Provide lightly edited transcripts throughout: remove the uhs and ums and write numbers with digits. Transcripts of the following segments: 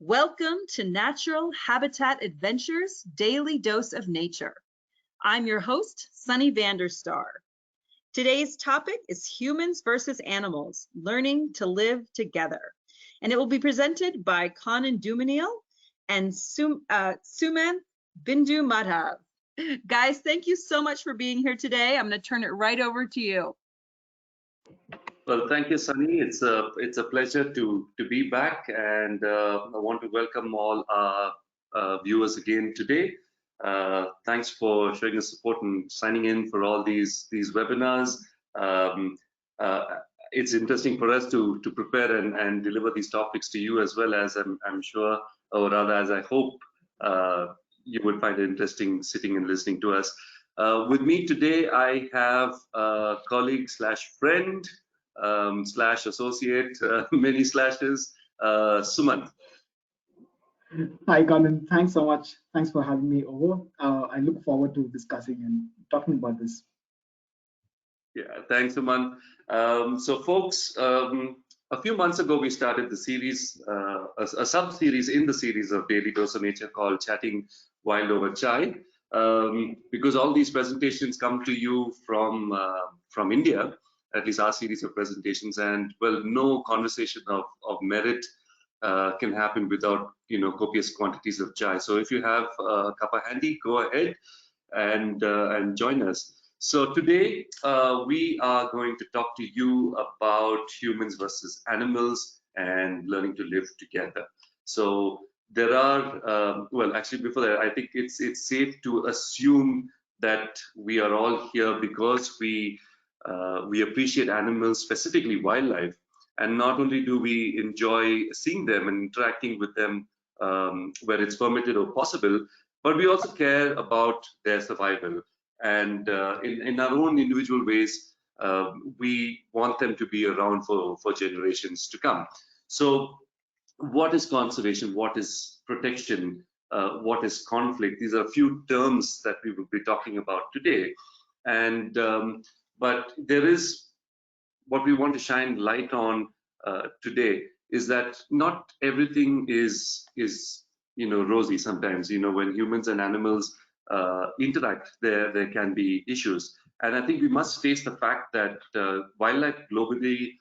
Welcome to Natural Habitat Adventures Daily Dose of Nature. I'm your host, Sunny Vanderstar. Today's topic is humans versus animals, learning to live together. And it will be presented by Conan Dumenil and Sumanth Bindumadhav. Guys, thank you so much for being here today. I'm going to turn it right over to you. Well, thank you, Sunny. It's a pleasure to be back, and I want to welcome all our viewers again today. Thanks for showing us support and signing in for all these webinars. It's interesting for us to prepare and deliver these topics to you, as well as I'm sure, or rather as I hope, you would find it interesting sitting and listening to us. With me today, I have a colleague slash friend slash associate, many slashes, Sumanth. Hi, Conan. Thanks so much. Thanks for having me over. I look forward to discussing and talking about this. Yeah, thanks, Sumanth. So, folks, a few months ago, we started the series, a sub-series in the series of Daily Dose of Nature called Chatting Wild Over Chai, because all these presentations come to you from India. At least our series of presentations, and well, no conversation of merit can happen without copious quantities of chai. So if you have a cuppa handy, go ahead and join us. So today we are going to talk to you about humans versus animals and learning to live together. So there are well, actually before that, I think it's safe to assume that we are all here because we appreciate animals, specifically wildlife, and not only do we enjoy seeing them and interacting with them where it's permitted or possible, but we also care about their survival. And in our own individual ways, we want them to be around for generations to come. So what is conservation? What is protection? What is conflict? These are a few terms that we will be talking about today. And but there is what we want to shine light on today is that not everything is rosy. Sometimes when humans and animals interact, there can be issues, and I think we must face the fact that wildlife globally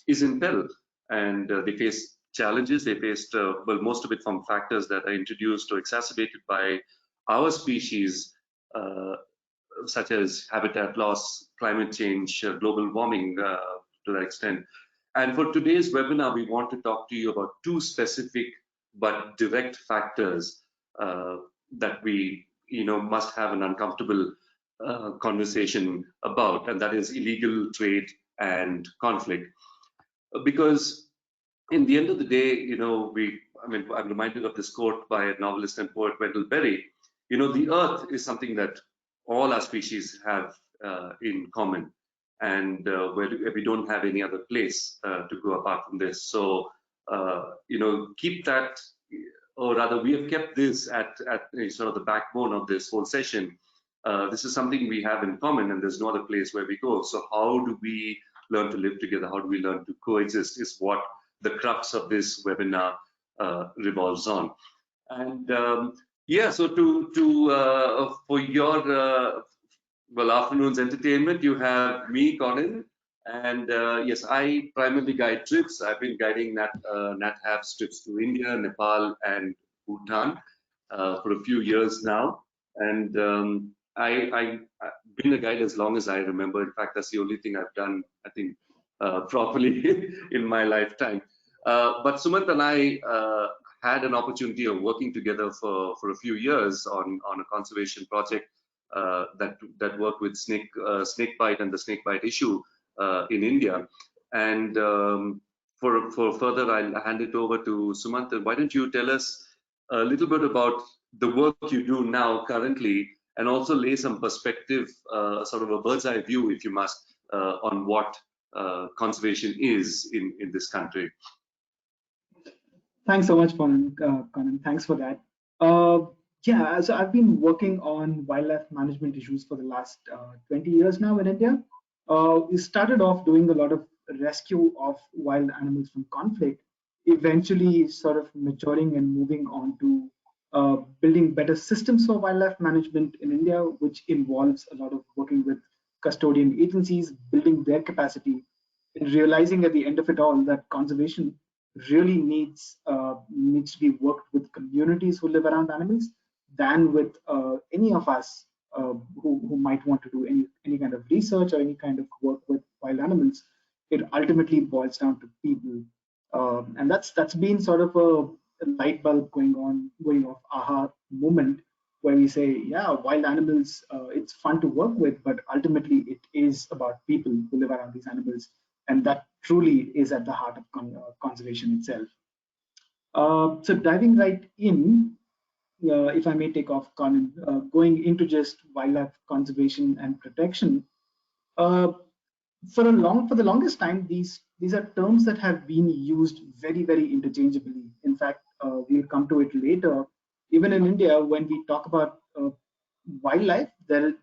is in peril, and they face challenges. They faced well, most of it from factors that are introduced or exacerbated by our species, such as habitat loss, climate change, global warming to that extent. And for today's webinar, we want to talk to you about two specific but direct factors that we must have an uncomfortable conversation about, and that is illegal trade and conflict. Because in the end of the day, I'm reminded of this quote by a novelist and poet, Wendell Berry. The earth is something that all our species have in common, and where we don't have any other place to go apart from this. So keep that, or rather we have kept this at sort of the backbone of this whole session. This is something we have in common, and there's no other place where we go. So how do we learn to live together? How do we learn to coexist is what the crux of this webinar revolves on. And yeah, so for your well, afternoon's entertainment, you have me, Conan, and yes, I primarily guide trips. I've been guiding NatHab's trips to India, Nepal, and Bhutan for a few years now, and I've been a guide as long as I remember. In fact, that's the only thing I've done, I think, properly in my lifetime. But Sumanth and I had an opportunity of working together for a few years on a conservation project that worked with snake bite and the snake bite issue in India. And for further, I'll hand it over to Sumanth. And why don't you tell us a little bit about the work you do now currently, and also lay some perspective, sort of a bird's eye view, if you must, on what conservation is in this country. Thanks so much, Conan. Thanks for that. Yeah, so I've been working on wildlife management issues for the last 20 years now in India. We started off doing a lot of rescue of wild animals from conflict, eventually sort of maturing and moving on to building better systems for wildlife management in India, which involves a lot of working with custodian agencies, building their capacity, and realizing at the end of it all that conservation really needs to be worked with communities who live around animals than with any of us who might want to do any kind of research or any kind of work with wild animals. It ultimately boils down to people, and that's been sort of a light bulb going off aha moment where we say, yeah, wild animals, it's fun to work with, but ultimately it is about people who live around these animals, and that truly is at the heart of conservation itself. So diving right in, if I may take off, Conan, going into just wildlife conservation and protection. Uh, for the longest time, these are terms that have been used very interchangeably. In fact, we'll come to it later. Even in India, when we talk about wildlife, there is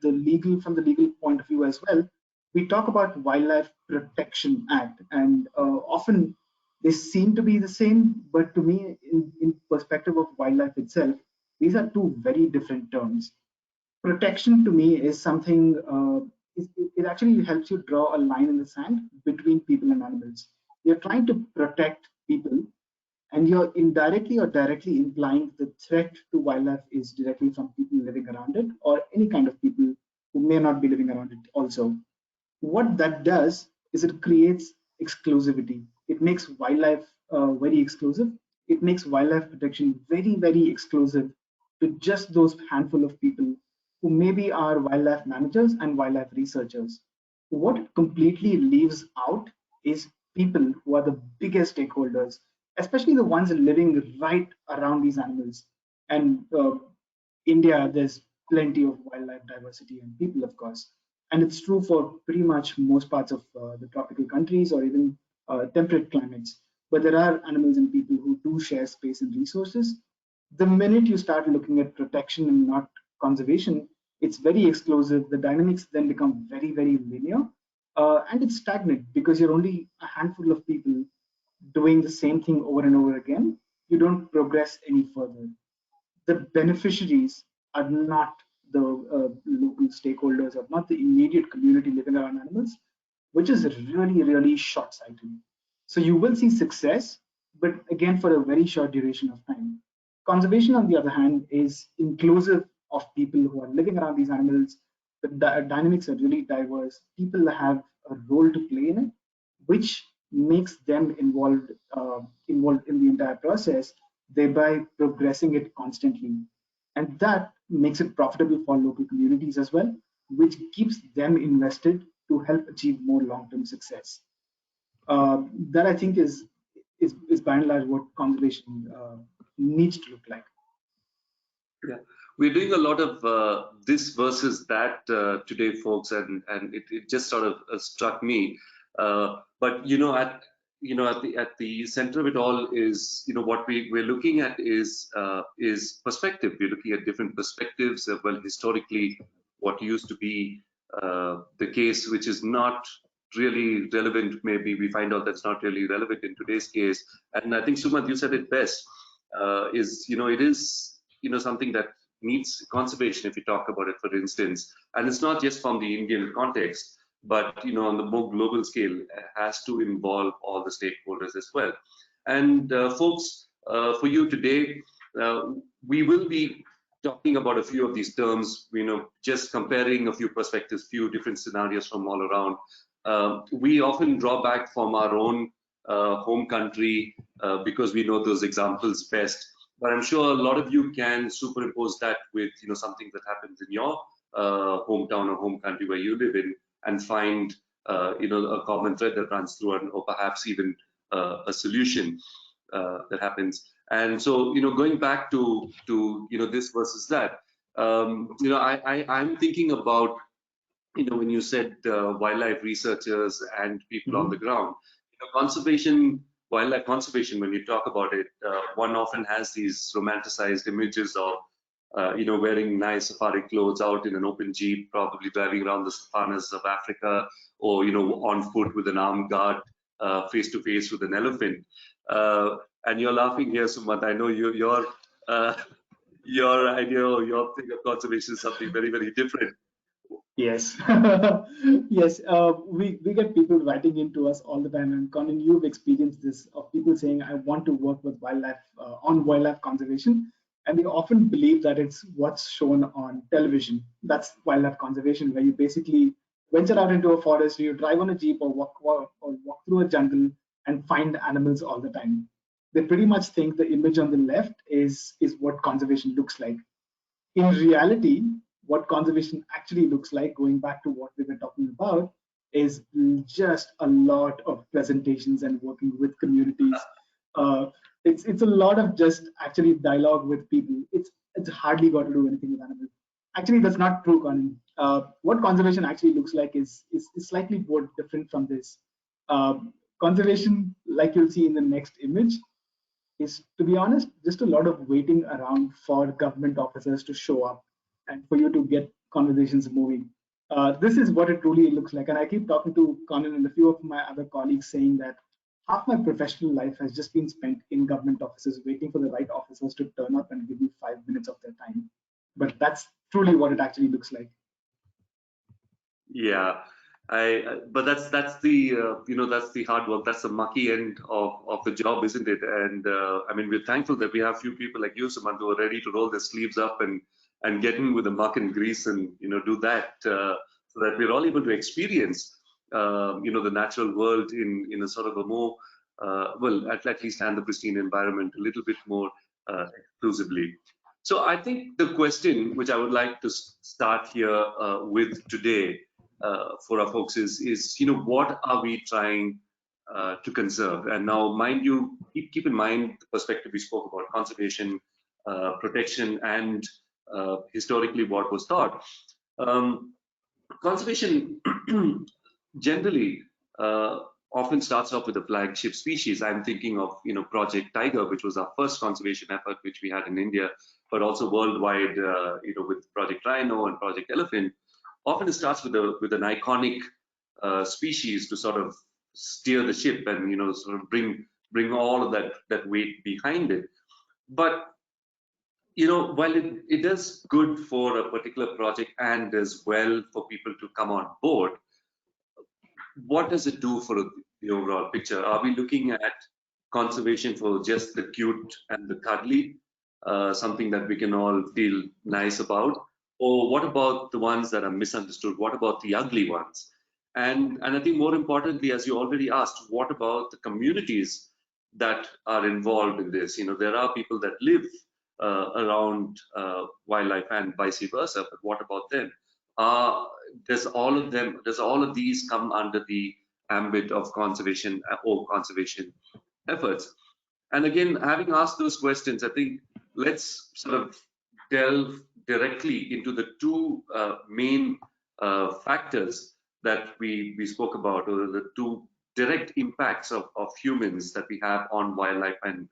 from the legal point of view as well. We talk about Wildlife Protection Act, and often they seem to be the same. But to me, in perspective of wildlife itself, these are two very different terms. Protection to me is something, it actually helps you draw a line in the sand between people and animals. You're trying to protect people, and you're indirectly or directly implying the threat to wildlife is directly from people living around it, or any kind of people who may not be living around it also. What that does is it creates exclusivity. It makes wildlife very exclusive. It makes wildlife protection very exclusive to just those handful of people who maybe are wildlife managers and wildlife researchers. What it completely leaves out is people who are the biggest stakeholders, especially the ones living right around these animals. And India, there's plenty of wildlife diversity and people, of course. And it's true for pretty much most parts of the tropical countries or even temperate climates. But there are animals and people who do share space and resources. The minute you start looking at protection and not conservation, it's very exclusive. The dynamics then become very linear, and it's stagnant because you're only a handful of people doing the same thing over and over again. You don't progress any further. The beneficiaries are not the local stakeholders, or not the immediate community living around animals, which is really short-sighted. So you will see success, but again, for a very short duration of time. Conservation, on the other hand, is inclusive of people who are living around these animals. The dynamics are really diverse. People have a role to play in it, which makes them involved in the entire process, thereby progressing it constantly. And that makes it profitable for local communities as well, which keeps them invested to help achieve more long-term success. That I think is by and large what conservation needs to look like. Yeah, we're doing a lot of this versus that today, folks, and it just sort of struck me. But at the center of it all is, what we're looking at is perspective. We're looking at different perspectives. Well, historically, what used to be the case, which is not really relevant. Maybe we find out that's not really relevant in today's case. And I think, Sumanth, you said it best. It is something that needs conservation, if you talk about it, for instance. And it's not just from the Indian context, but on the more global scale, it has to involve all the stakeholders as well. And folks, for you today, we will be talking about a few of these terms, just comparing a few perspectives, few different scenarios from all around. We often draw back from our own home country because we know those examples best. But I'm sure a lot of you can superimpose that with something that happens in your hometown or home country where you live in, and find a common thread that runs through, or perhaps even a solution that happens. And so going back to this versus that, I'm thinking about when you said wildlife researchers and people on the ground, wildlife conservation, when you talk about it, one often has these romanticized images of, wearing nice safari clothes out in an open jeep, probably driving around the savannas of Africa, or, on foot with an armed guard, face to face with an elephant. And you're laughing here, Sumanth. I know your idea or your thing of conservation is something very, very different. Yes, yes. We get people writing into us all the time, and Conan, you've experienced this of people saying, "I want to work with wildlife on wildlife conservation," and they often believe that it's what's shown on television. That's wildlife conservation, where you basically venture out into a forest, you drive on a jeep or walk through a jungle and find animals all the time. They pretty much think the image on the left is what conservation looks like. In reality, what conservation actually looks like, going back to what we were talking about, is just a lot of presentations and working with communities. Uh, it's a lot of just actually dialogue with people. It's hardly got to do anything with animals. Actually, that's not true, Conan. What conservation actually looks like is slightly more different from this. Uh, Conservation, like you'll see in the next image, is, to be honest, just a lot of waiting around for government officers to show up and for you to get conversations moving. This is what it truly looks like. And I keep talking to Conan and a few of my other colleagues saying that half my professional life has just been spent in government offices waiting for the right officers to turn up and give me 5 minutes of their time. But that's truly what it actually looks like. Yeah, but that's the that's the hard work. That's the mucky end of the job, isn't it? And I mean, we're thankful that we have few people like you, Sumanth, who are ready to roll their sleeves up and get in with the muck and grease and do that, so that we're all able to experience the natural world in a sort of a more well, at least and the pristine environment a little bit more exclusively. So I think the question which I would like to start here with today for our folks is what are we trying to conserve? And now, mind you, keep in mind the perspective we spoke about: conservation, protection, and historically what was thought. Conservation generally often starts off with a flagship species. I'm thinking of Project Tiger, which was our first conservation effort which we had in India, but also worldwide, with Project Rhino and Project Elephant. Often it starts with an iconic species to sort of steer the ship and sort of bring all of that weight behind it. But while it does good for a particular project and as well for people to come on board, what does it do for the overall picture? Are we looking at conservation for just the cute and the cuddly, something that we can all feel nice about? Or what about the ones that are misunderstood? What about the ugly ones? And I think more importantly, as you already asked, what about the communities that are involved in this? There are people that live around wildlife and vice versa, but what about them? Does all of these come under the ambit of conservation or conservation efforts? And again, having asked those questions, I think let's sort of delve directly into the two main factors that we spoke about, or the two direct impacts of humans that we have on wildlife and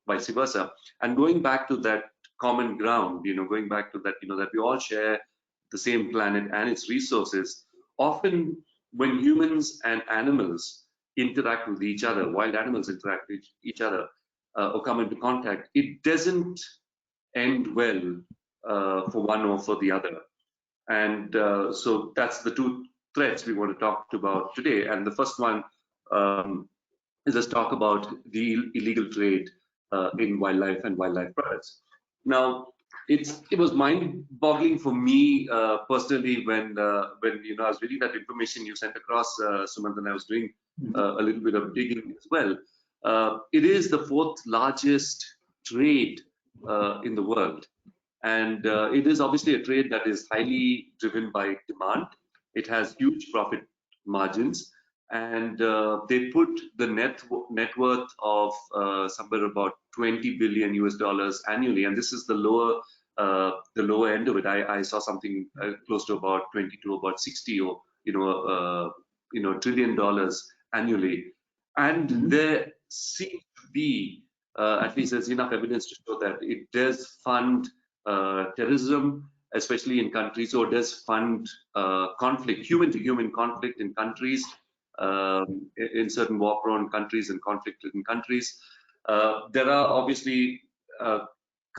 vice versa. And going back to that common ground, going back to that, that we all share the same planet and its resources. Often when humans and animals interact with each other, wild animals interact with each other, or come into contact, it doesn't end well for one or for the other. And so that's the two threads we want to talk about today. And the first one is let's talk about the illegal trade in wildlife and wildlife products. Now, it was mind-boggling for me personally when I was reading that information you sent across, Sumanth, and I was doing a little bit of digging as well. It is the fourth largest trade in the world. And it is obviously a trade that is highly driven by demand. It has huge profit margins, and they put the net worth of somewhere about 20 billion US dollars annually. And this is the lower end of it. I saw something close to about 20 to about 60 or $1 trillion annually. And there seems to be at least there's enough evidence to show that it does fund terrorism, especially in countries, or does fund conflict, human-to-human conflict in countries, in certain war-prone countries and conflict-ridden countries. There are obviously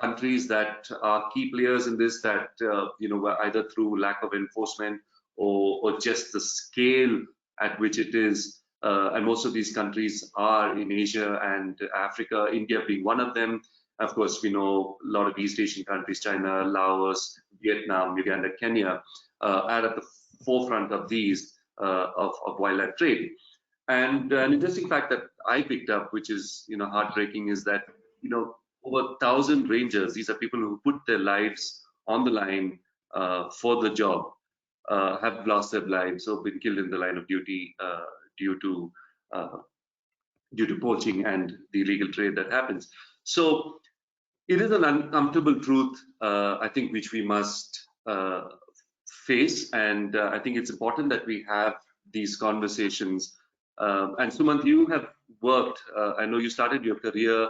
countries that are key players in this that were either through lack of enforcement or just the scale at which it is. And most of these countries are in Asia and Africa, India being one of them. Of course, we know a lot of East Asian countries, China, Laos, Vietnam, Uganda, Kenya, are at the forefront of these of wildlife trade. And an interesting fact that I picked up, which is heartbreaking, is that over 1,000 rangers, these are people who put their lives on the line for the job, have lost their lives or been killed in the line of duty due to poaching and the illegal trade that happens. So it is an uncomfortable truth, I think, which we must face, and I think it's important that we have these conversations. And Sumanth, you have worked, I know you started your career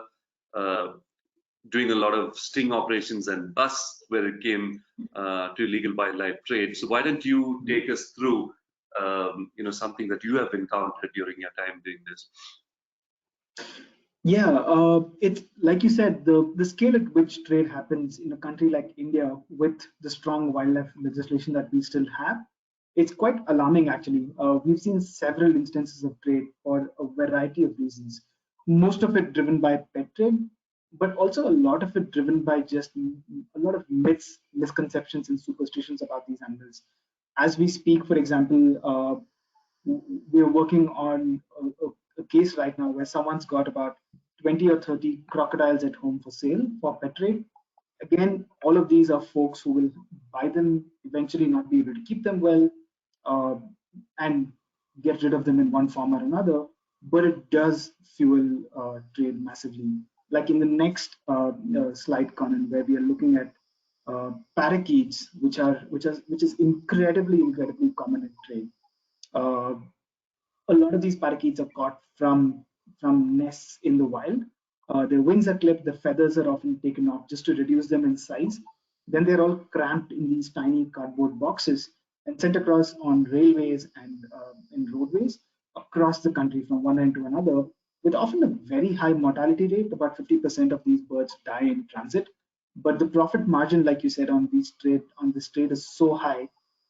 doing a lot of sting operations and busts where it came to illegal wildlife trade. So why don't you take us through something that you have encountered during your time doing this? Yeah, it's like you said, the scale at which trade happens in a country like India with the strong wildlife legislation that we still have, it's quite alarming actually. We've seen several instances of trade for a variety of reasons, most of it driven by pet trade, but also a lot of it driven by just a lot of myths, misconceptions, and superstitions about these animals. As we speak, for example, we're working on a case right now where someone's got about 20 or 30 crocodiles at home for sale for pet trade. Again, all of these are folks who will buy them, eventually not be able to keep them well, and get rid of them in one form or another, but it does fuel trade massively. Like in the next slide, Conan, where we are looking at parakeets, which is incredibly common in trade. A lot of these parakeets are caught from nests in the wild. Their wings are clipped, the feathers are often taken off just to reduce them in size. Then they're all cramped in these tiny cardboard boxes and sent across on railways and in roadways across the country from one end to another, with often a very high mortality rate. About 50% of these birds die in transit. But the profit margin, like you said, on this trade is so high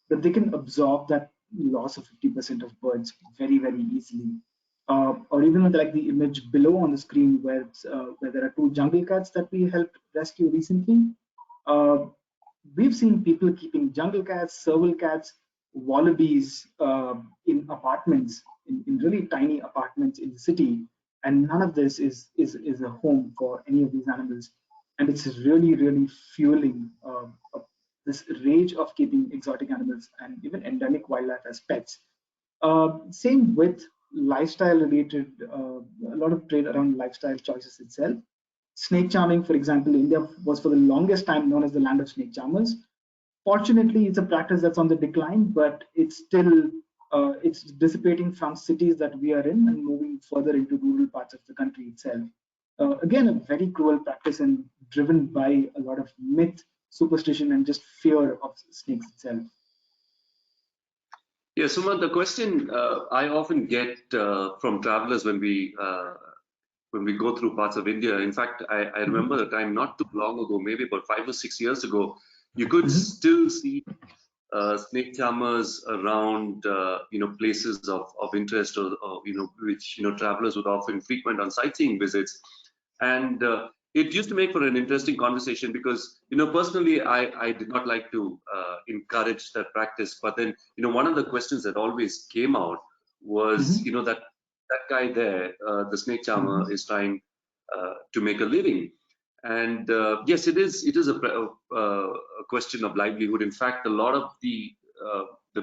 that they can absorb that loss of 50% of birds very, very easily. Or even like the image below on the screen where there are two jungle cats that we helped rescue recently. We've seen people keeping jungle cats, serval cats, wallabies in apartments, in really tiny apartments in the city, and none of this is a home for any of these animals. And it's really, really fueling this rage of keeping exotic animals and even endemic wildlife as pets. Same with lifestyle related, a lot of trade around lifestyle choices itself. Snake charming, for example, India was for the longest time known as the land of snake charmers. Fortunately, it's a practice that's on the decline, but it's still it's dissipating from cities that we are in and moving further into rural parts of the country itself. Again, a very cruel practice and driven by a lot of myth, superstition, and just fear of snakes itself. Yeah, Sumant, the question I often get from travelers when we go through parts of India. In fact, I remember a time not too long ago, maybe about 5 or 6 years ago, you could still see snake charmers around, places of interest or which travelers would often frequent on sightseeing visits, and it used to make for an interesting conversation because personally I did not like to encourage that practice, but then one of the questions that always came out was that guy there, the snake charmer, is trying to make a living. And yes, it is a question of livelihood. In fact, a lot of the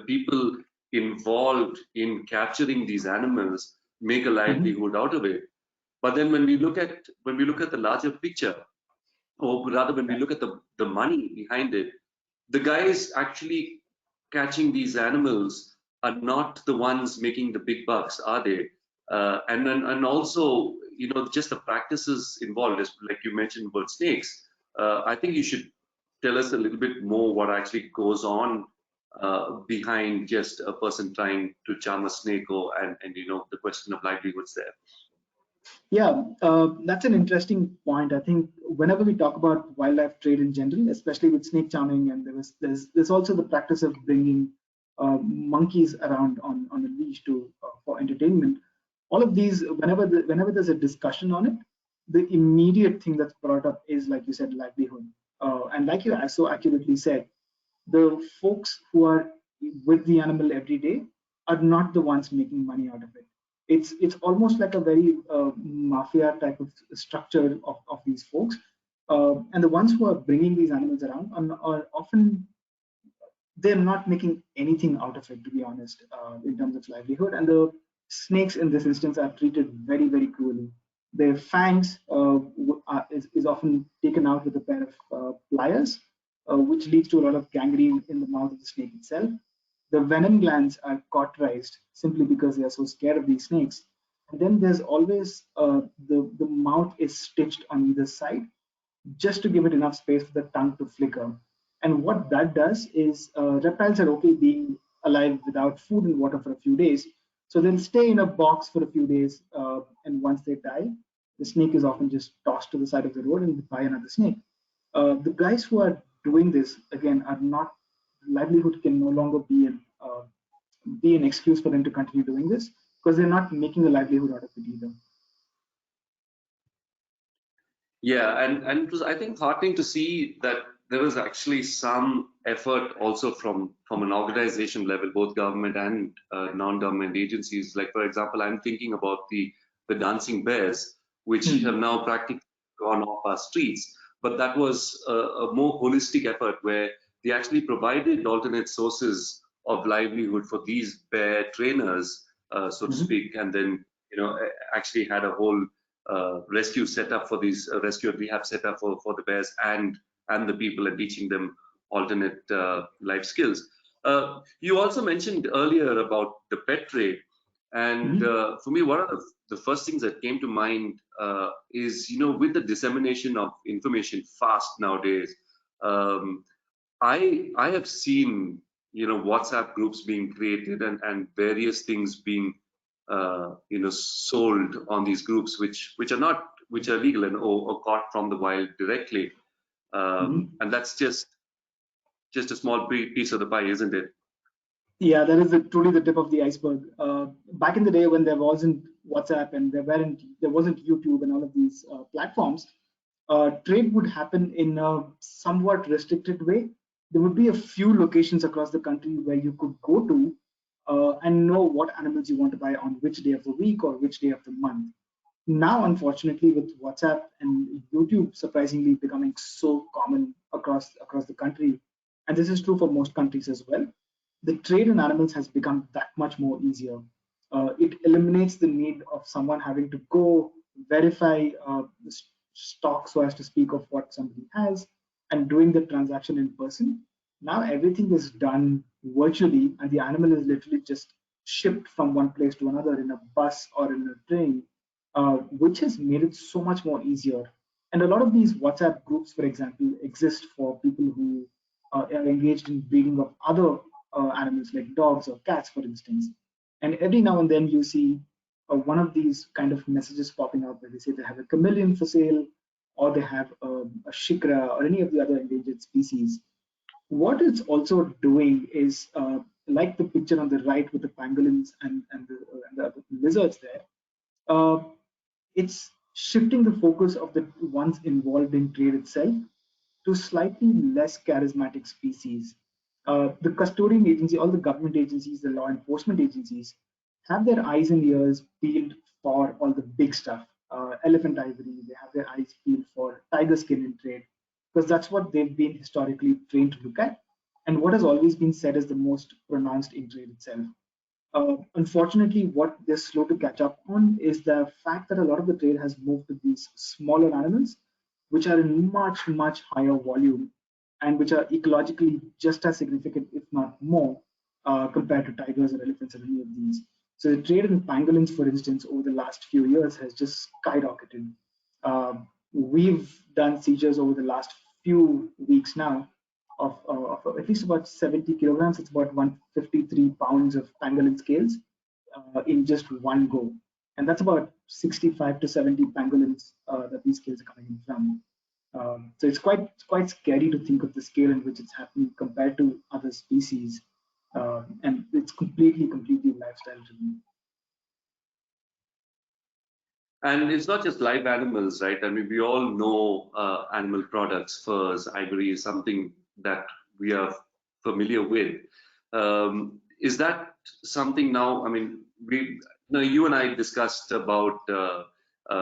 people involved in capturing these animals make a livelihood out of it. But then when we look at the larger picture, or rather when we look at the money behind it, the guys actually catching these animals are not the ones making the big bucks, are they? And also, just the practices involved, like you mentioned about snakes. I think you should tell us a little bit more what actually goes on behind just a person trying to charm a snake, and the question of livelihoods there. Yeah, that's an interesting point. I think whenever we talk about wildlife trade in general, especially with snake charming, and there's also the practice of bringing monkeys around on a leash to for entertainment. All of these, whenever there's a discussion on it, the immediate thing that's brought up is, like you said, livelihood. And like you so accurately said, the folks who are with the animal every day are not the ones making money out of it. It's almost like a very mafia type of structure of these folks, and the ones who are bringing these animals around are often, they're not making anything out of it, to be honest, in terms of livelihood. And the snakes in this instance are treated very, very cruelly. Their fangs is often taken out with a pair of pliers, which leads to a lot of gangrene in the mouth of the snake itself. The venom glands are cauterized simply because they are so scared of these snakes. And then there's always the mouth is stitched on either side just to give it enough space for the tongue to flicker. And what that does is, reptiles are okay being alive without food and water for a few days. So they'll stay in a box for a few days, and once they die, the snake is often just tossed to the side of the road and buy another snake. The guys who are doing this, again, are not, livelihood can no longer be an excuse for them to continue doing this, because they're not making a livelihood out of it either. Yeah, and it was, I think, heartening to see that there was actually some effort also from an organization level, both government and non-government agencies. Like, for example, I'm thinking about the dancing bears, which have now practically gone off our streets. But that was a more holistic effort where they actually provided alternate sources of livelihood for these bear trainers, so to speak, and then actually had a whole rescue setup for these rescue and rehab setup for the bears and the people, and teaching them alternate life skills. You also mentioned earlier about the pet trade, and for me, one of the first things that came to mind is, with the dissemination of information fast nowadays, I have seen WhatsApp groups being created and various things being sold on these groups, which are legal and or caught from the wild directly, and that's just a small piece of the pie, isn't it? Yeah, that is truly the tip of the iceberg. Back in the day when there wasn't WhatsApp and there wasn't YouTube and all of these platforms, trade would happen in a somewhat restricted way. There would be a few locations across the country where you could go to and know what animals you want to buy on which day of the week or which day of the month. Now, unfortunately, with WhatsApp and YouTube surprisingly becoming so common across the country, and this is true for most countries as well, the trade in animals has become that much more easier. It eliminates the need of someone having to go verify the stock, so as to speak, of what somebody has, and doing the transaction in person. Now everything is done virtually, and the animal is literally just shipped from one place to another in a bus or in a train, which has made it so much more easier. And a lot of these WhatsApp groups, for example, exist for people who are engaged in breeding of other animals like dogs or cats, for instance. And every now and then you see one of these kind of messages popping up where they say they have a chameleon for sale, or they have a shikra or any of the other endangered species. What it's also doing is, like the picture on the right with the pangolins and the lizards there, uh, it's shifting the focus of the ones involved in trade itself to slightly less charismatic species. The custodian agency, all the government agencies, the law enforcement agencies have their eyes and ears peeled for all the big stuff. Elephant ivory, they have their eyes peeled for tiger skin in trade, because that's what they've been historically trained to look at, and what has always been said is the most pronounced in trade itself. Unfortunately, what they're slow to catch up on is the fact that a lot of the trade has moved to these smaller animals, which are in much, much higher volume and which are ecologically just as significant, if not more, compared to tigers or elephants or any of these. So the trade in pangolins, for instance, over the last few years has just skyrocketed. We've done seizures over the last few weeks now of at least about 70 kilograms. It's about 153 pounds of pangolin scales in just one go. And that's about 65 to 70 pangolins that these kills are coming in from. So it's quite scary to think of the scale in which it's happening compared to other species, and it's completely lifestyle driven. And it's not just live animals, right? I mean, we all know animal products, furs, ivory is something that we are familiar with. Is that something now? I mean, you and I discussed about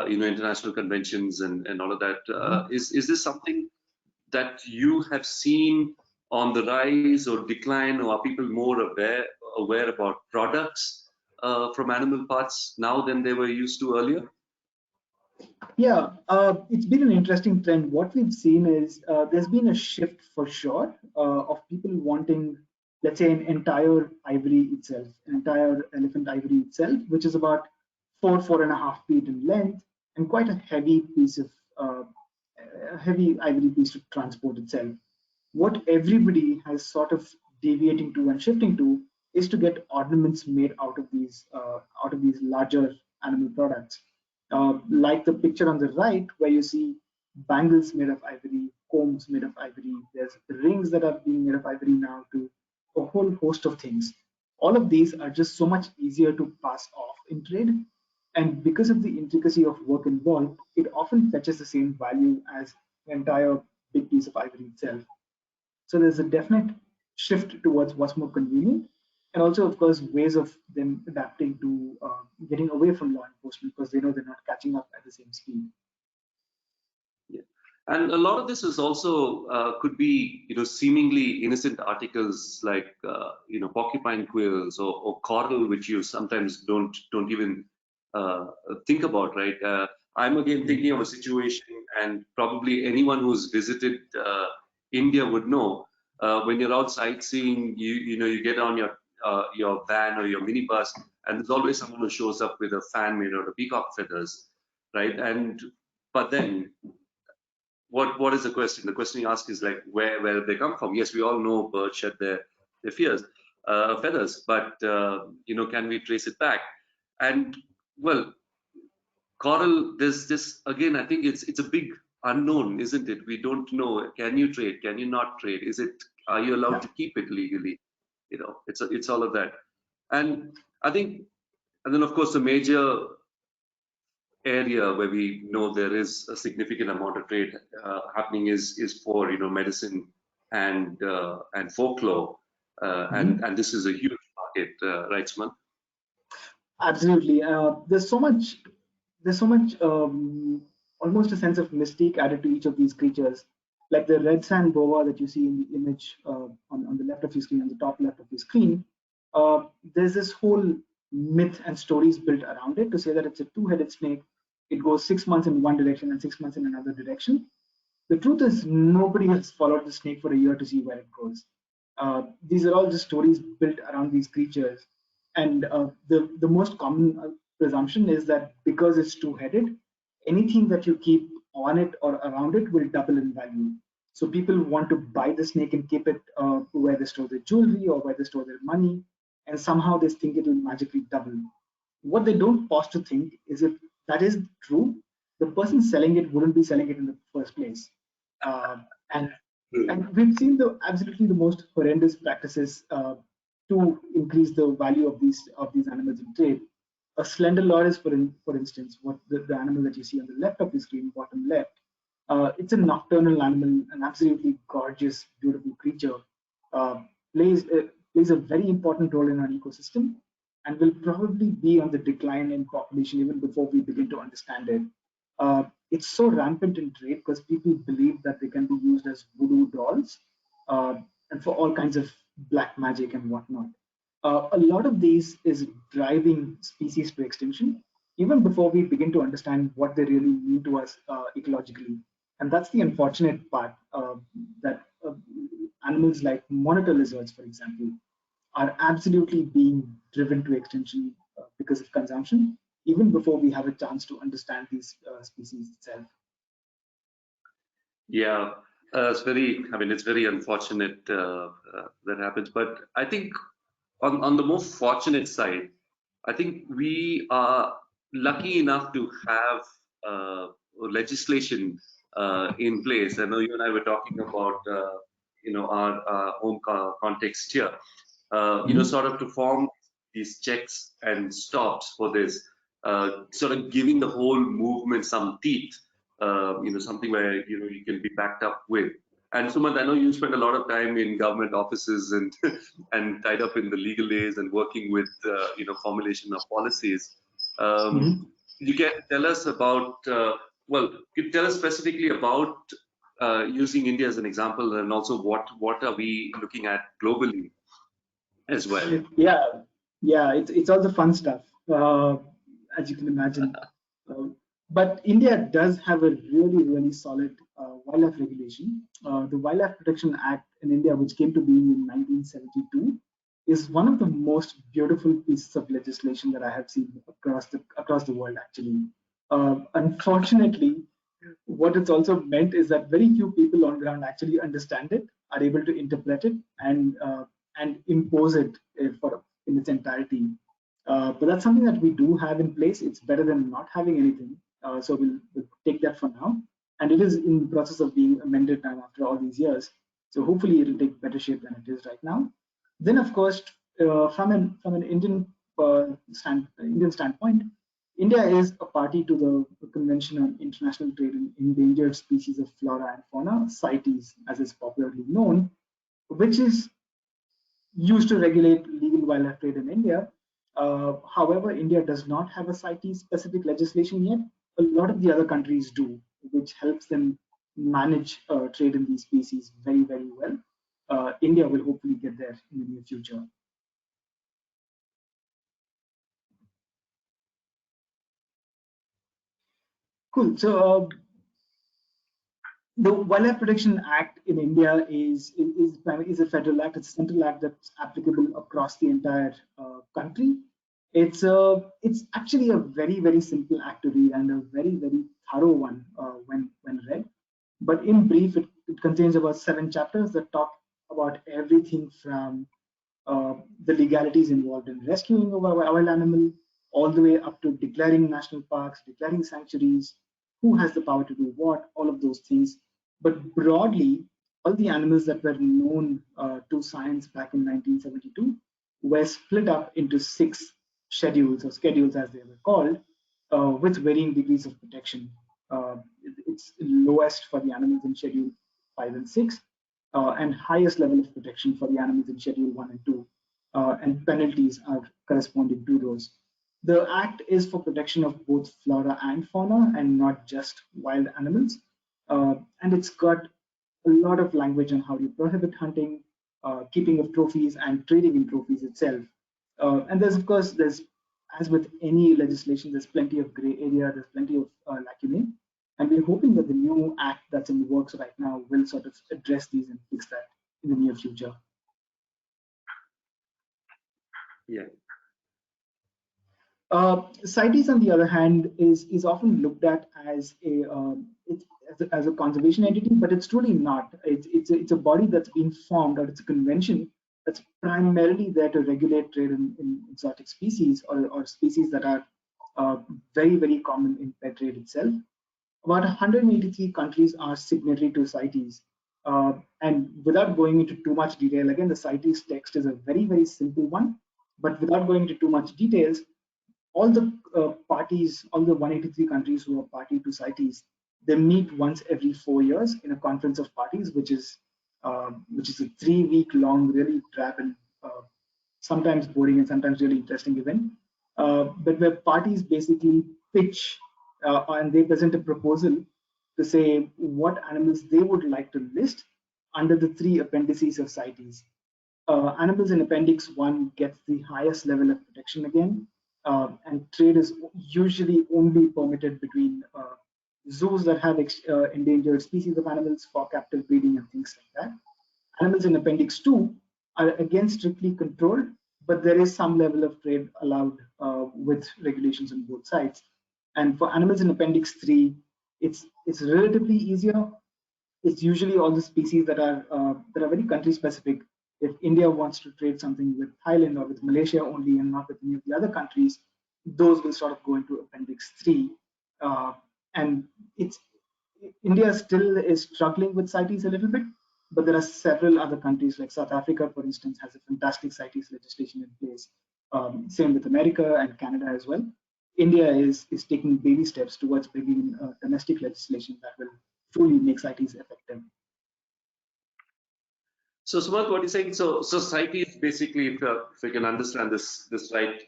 international conventions and all of that. Is this something that you have seen on the rise or decline, or are people more aware about products from animal parts now than they were used to earlier? Yeah, it's been an interesting trend. What we've seen is there's been a shift for sure of people wanting, let's say, an entire ivory itself, an entire elephant ivory itself, which is about 4.5 feet in length, and quite a heavy piece of heavy ivory piece to transport itself. What everybody has sort of deviating to and shifting to is to get ornaments made out of these larger animal products, like the picture on the right, where you see bangles made of ivory, combs made of ivory. There's rings that are being made of ivory now, to a whole host of things. All of these are just so much easier to pass off in trade, and because of the intricacy of work involved, it often fetches the same value as an entire big piece of ivory itself. So there's a definite shift towards what's more convenient, and also, of course, ways of them adapting to getting away from law enforcement because they know they're not catching up at the same speed. Yeah. And a lot of this is also could be, seemingly innocent articles like, porcupine quills or coral, which you sometimes don't even think about, right? I'm again thinking of a situation, and probably anyone who's visited India would know, when you're out sightseeing, you get on your van or your minibus, and there's always someone who shows up with a fan made out of peacock feathers, right? But then what is the question? The question you ask is like, where did they come from? Yes, we all know birds shed their feathers, but can we trace it back? And well, coral, there's this again. I think it's a big unknown, isn't it? We don't know. Can you trade? Can you not trade? Are you allowed to keep it legally? It's all of that. And I think, and then of course the major area where we know there is a significant amount of trade happening is for medicine and folklore, and this is a huge market, right, Sumanth? Absolutely. There's so much, almost a sense of mystique added to each of these creatures. Like the red sand boa that you see in the image on the left of your screen, on the top left of your screen, there's this whole myth and stories built around it to say that it's a two-headed snake. It goes 6 months in one direction and 6 months in another direction. The truth is, nobody has followed the snake for a year to see where it goes. These are all just stories built around these creatures. And the most common presumption is that because it's two-headed, anything that you keep on it or around it will double in value. So people want to buy the snake and keep it where they store their jewelry or where they store their money, and somehow they think it will magically double. What they don't pause to think is, if that is true, the person selling it wouldn't be selling it in the first place. Uh, and and we've seen absolutely the most horrendous practices to increase the value of these animals in trade. A slender loris, for instance, what the animal that you see on the left of the screen, bottom left, it's a nocturnal animal, an absolutely gorgeous, beautiful creature. Uh, plays plays a very important role in our ecosystem, and will probably be on the decline in population even before we begin to understand it. It's so rampant in trade because people believe that they can be used as voodoo dolls, and for all kinds of black magic and whatnot. A lot of these is driving species to extinction even before we begin to understand what they really mean to us ecologically. And that's the unfortunate part, that animals like monitor lizards, for example, are absolutely being driven to extinction because of consumption, even before we have a chance to understand these species itself. Yeah, it's very unfortunate that happens. But I think on the more fortunate side, I think we are lucky enough to have legislation in place. I know you and I were talking about our home context here. Sort of to form these checks and stops for this, sort of giving the whole movement some teeth. Something where you can be backed up with. And Sumanth, I know you spend a lot of time in government offices and and tied up in the legal days and working with formulation of policies. Mhm. You can tell us about you tell us specifically about using India as an example, and also what are we looking at globally as well. Yeah, yeah, it's all the fun stuff, as you can imagine. Uh, but India does have a really solid wildlife regulation. The Wildlife Protection Act in India, which came to being in 1972, is one of the most beautiful pieces of legislation that I have seen across the world. Actually, unfortunately, what it's also meant is that very few people on ground actually understand it, are able to interpret it, and impose it in its entirety. But that's something that we do have in place. It's better than not having anything. So we'll take that for now. And it is in the process of being amended now after all these years. So hopefully it'll take better shape than it is right now. Then, of course, from an Indian standpoint, India is a party to the Convention on International Trade in Endangered Species of Flora and Fauna, CITES, as is popularly known, which is used to regulate legal wildlife trade in India. However, India does not have a CITES-specific legislation yet. A lot of the other countries do, which helps them manage trade in these species very well. India will hopefully get there in the near future. Cool. So the Wildlife Protection Act in India is a federal act. It's a central act that's applicable across the entire country. It's actually a very simple act to read and a very thorough one when read. But in brief, it contains about 7 chapters that talk about everything from the legalities involved in rescuing a wild animal, all the way up to declaring national parks, declaring sanctuaries, who has the power to do what, all of those things. But broadly, all the animals that were known to science back in 1972 were split up into 6 schedules, or schedules as they were called, with varying degrees of protection. It's lowest for the animals in Schedule 5 and 6, and highest level of protection for the animals in Schedule 1 and 2. And penalties are corresponding to those. The Act is for protection of both flora and fauna and not just wild animals. And it's got a lot of language on how you prohibit hunting, keeping of trophies, and trading in trophies itself. And there's, of course, as with any legislation, there's plenty of gray area, there's plenty of lacunae. And we're hoping that the new act that's in the works right now will sort of address these and fix that in the near future. Yeah. CITES, on the other hand, is often looked at as as a conservation entity, but it's truly not. It's a body that's been formed, or it's a convention that's primarily there to regulate trade in exotic species, or species that are very common in pet trade itself. About 183 countries are signatory to CITES. And without going into too much detail, again, the CITES text is a very simple one, but without going into too much details, all the parties, all the 183 countries who are party to CITES, they meet once every 4 years in a conference of parties, which is a 3-week long, really drab and sometimes boring and sometimes really interesting event. But where parties basically pitch and they present a proposal to say what animals they would like to list under the 3 appendices of CITES. Animals in Appendix 1 gets the highest level of protection again, and trade is usually only permitted between zoos that have endangered species of animals for captive breeding and things like that. Animals in Appendix 2 are again strictly controlled, but there is some level of trade allowed with regulations on both sides. And for animals in Appendix 3, it's relatively easier. It's usually all the species that are very country specific. If India wants to trade something with Thailand or with Malaysia only and not with any of the other countries, those will sort of go into Appendix 3. And India still is struggling with CITES a little bit, but there are several other countries like South Africa, for instance, has a fantastic CITES legislation in place. Same with America and Canada as well. India is taking baby steps towards bringing in domestic legislation that will truly make CITES effective. So Sumanth, what you're saying, so CITES basically, if I can understand this right,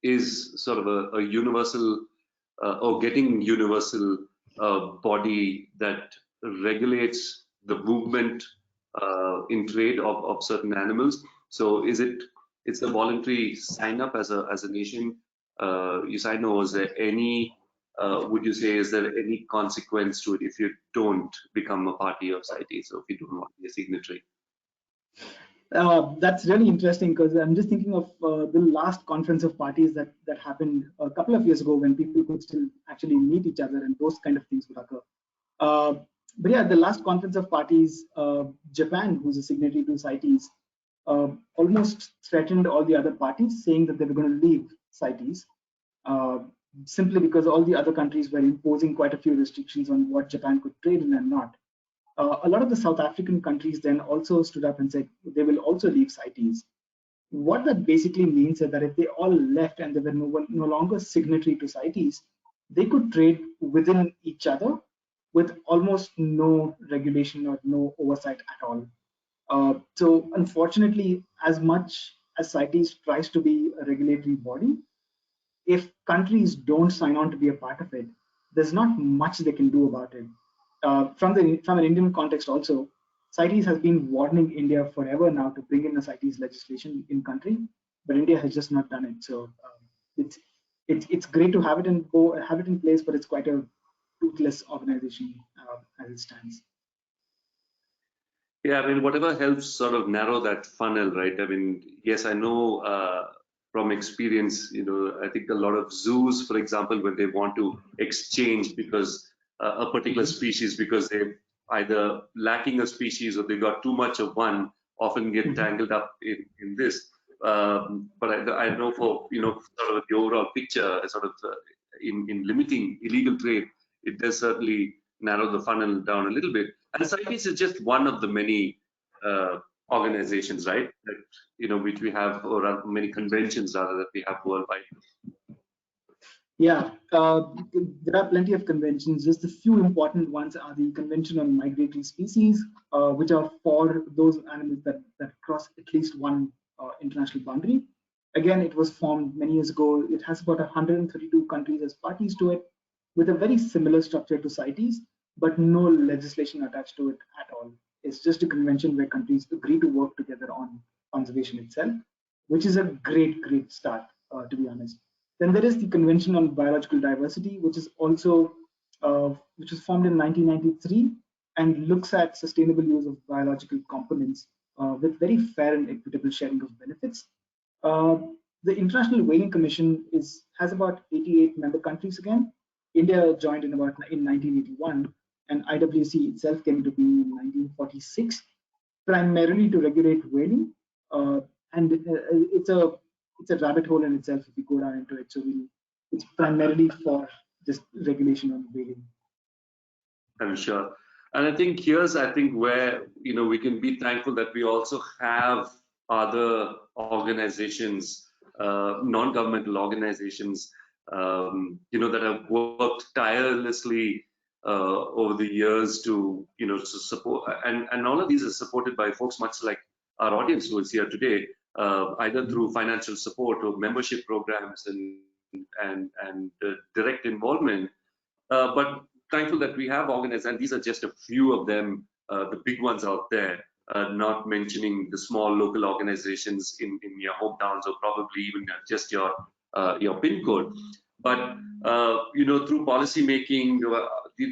is sort of a universal or getting universal body that regulates the movement in trade of certain animals. So it's a voluntary sign up as a nation. You sign, or is there any would you say, is there any consequence to it if you don't become a party of CITES, or if you don't want to be a signatory? That's really interesting, because I'm just thinking of the last conference of parties that happened a couple of years ago, when people could still actually meet each other and those kind of things would occur. But yeah, the last conference of parties, Japan, who's a signatory to CITES, almost threatened all the other parties, saying that they were going to leave CITES, simply because all the other countries were imposing quite a few restrictions on what Japan could trade in and not. A lot of the South African countries then also stood up and said they will also leave CITES. What that basically means is that if they all left and they were no longer signatory to CITES, they could trade within each other with almost no regulation or no oversight at all. So unfortunately, as much as CITES tries to be a regulatory body, if countries don't sign on to be a part of it, there's not much they can do about it. From an Indian context also, CITES has been warning India forever now to bring in a CITES legislation in country, but India has just not done it. So it's great to have it in place, but it's quite a toothless organization as it stands. Yeah, I mean, whatever helps sort of narrow that funnel, right? I mean, yes, I know from experience, I think a lot of zoos, for example, when they want to exchange because a particular species, because they're either lacking a species or they got too much of one, often get tangled up in this. But I know for, sort of the overall picture, sort of in limiting illegal trade, it does certainly narrow the funnel down a little bit. And CITES is just one of the many organizations, right? That, which we have, or many conventions rather, that we have worldwide. Yeah, there are plenty of conventions. Just a few important ones are the Convention on Migratory Species, which are for those animals that cross at least one international boundary. Again, it was formed many years ago. It has about 132 countries as parties to it, with a very similar structure to CITES, but no legislation attached to it at all. It's just a convention where countries agree to work together on conservation itself, which is a great start, to be honest. Then there is the Convention on Biological Diversity, which is also which was formed in 1993 and looks at sustainable use of biological components with very fair and equitable sharing of benefits. The International Whaling Commission has about 88 member countries again. India joined in 1981, and IWC itself came into being in 1946, primarily to regulate whaling. And it's a rabbit hole in itself if you go down into it. So it's primarily for just regulation on whaling. I'm sure. And I think where we can be thankful that we also have other organizations, non-governmental organizations, that have worked tirelessly over the years to to support, and all of these are supported by folks much like our audience who is here today, either through financial support or membership programs and direct involvement. But thankful that we have organized, and these are just a few of them, the big ones out there, not mentioning the small local organizations in your hometowns or probably even just your pin code. But through policy making,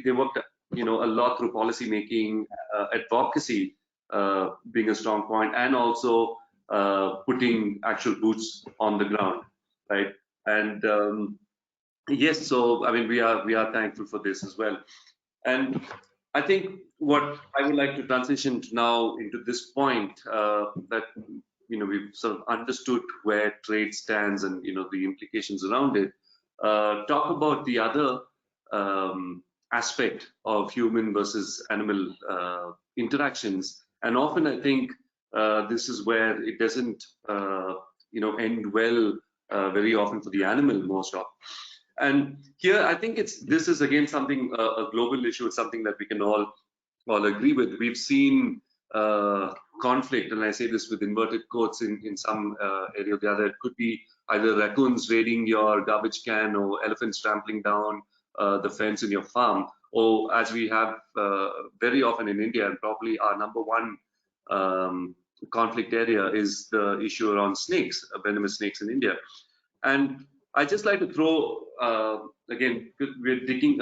they worked a lot through policy making, advocacy being a strong point, and also putting actual boots on the ground, right? And yes, so I mean we are thankful for this as well. And I think what I would like to transition to now into this point that we've sort of understood where trade stands and the implications around it, talk about the other aspect of human versus animal interactions. And often I think this is where it doesn't end well very often for the animal most of. And here I think this is again something, a global issue. It's something that we can all agree with. We've seen conflict, and I say this with inverted quotes, in some area or the other. It could be either raccoons raiding your garbage can, or elephants trampling down the fence in your farm, or as we have very often in India, and probably our number one conflict area is the issue around snakes, venomous snakes in India. And I just like to throw, again, we're digging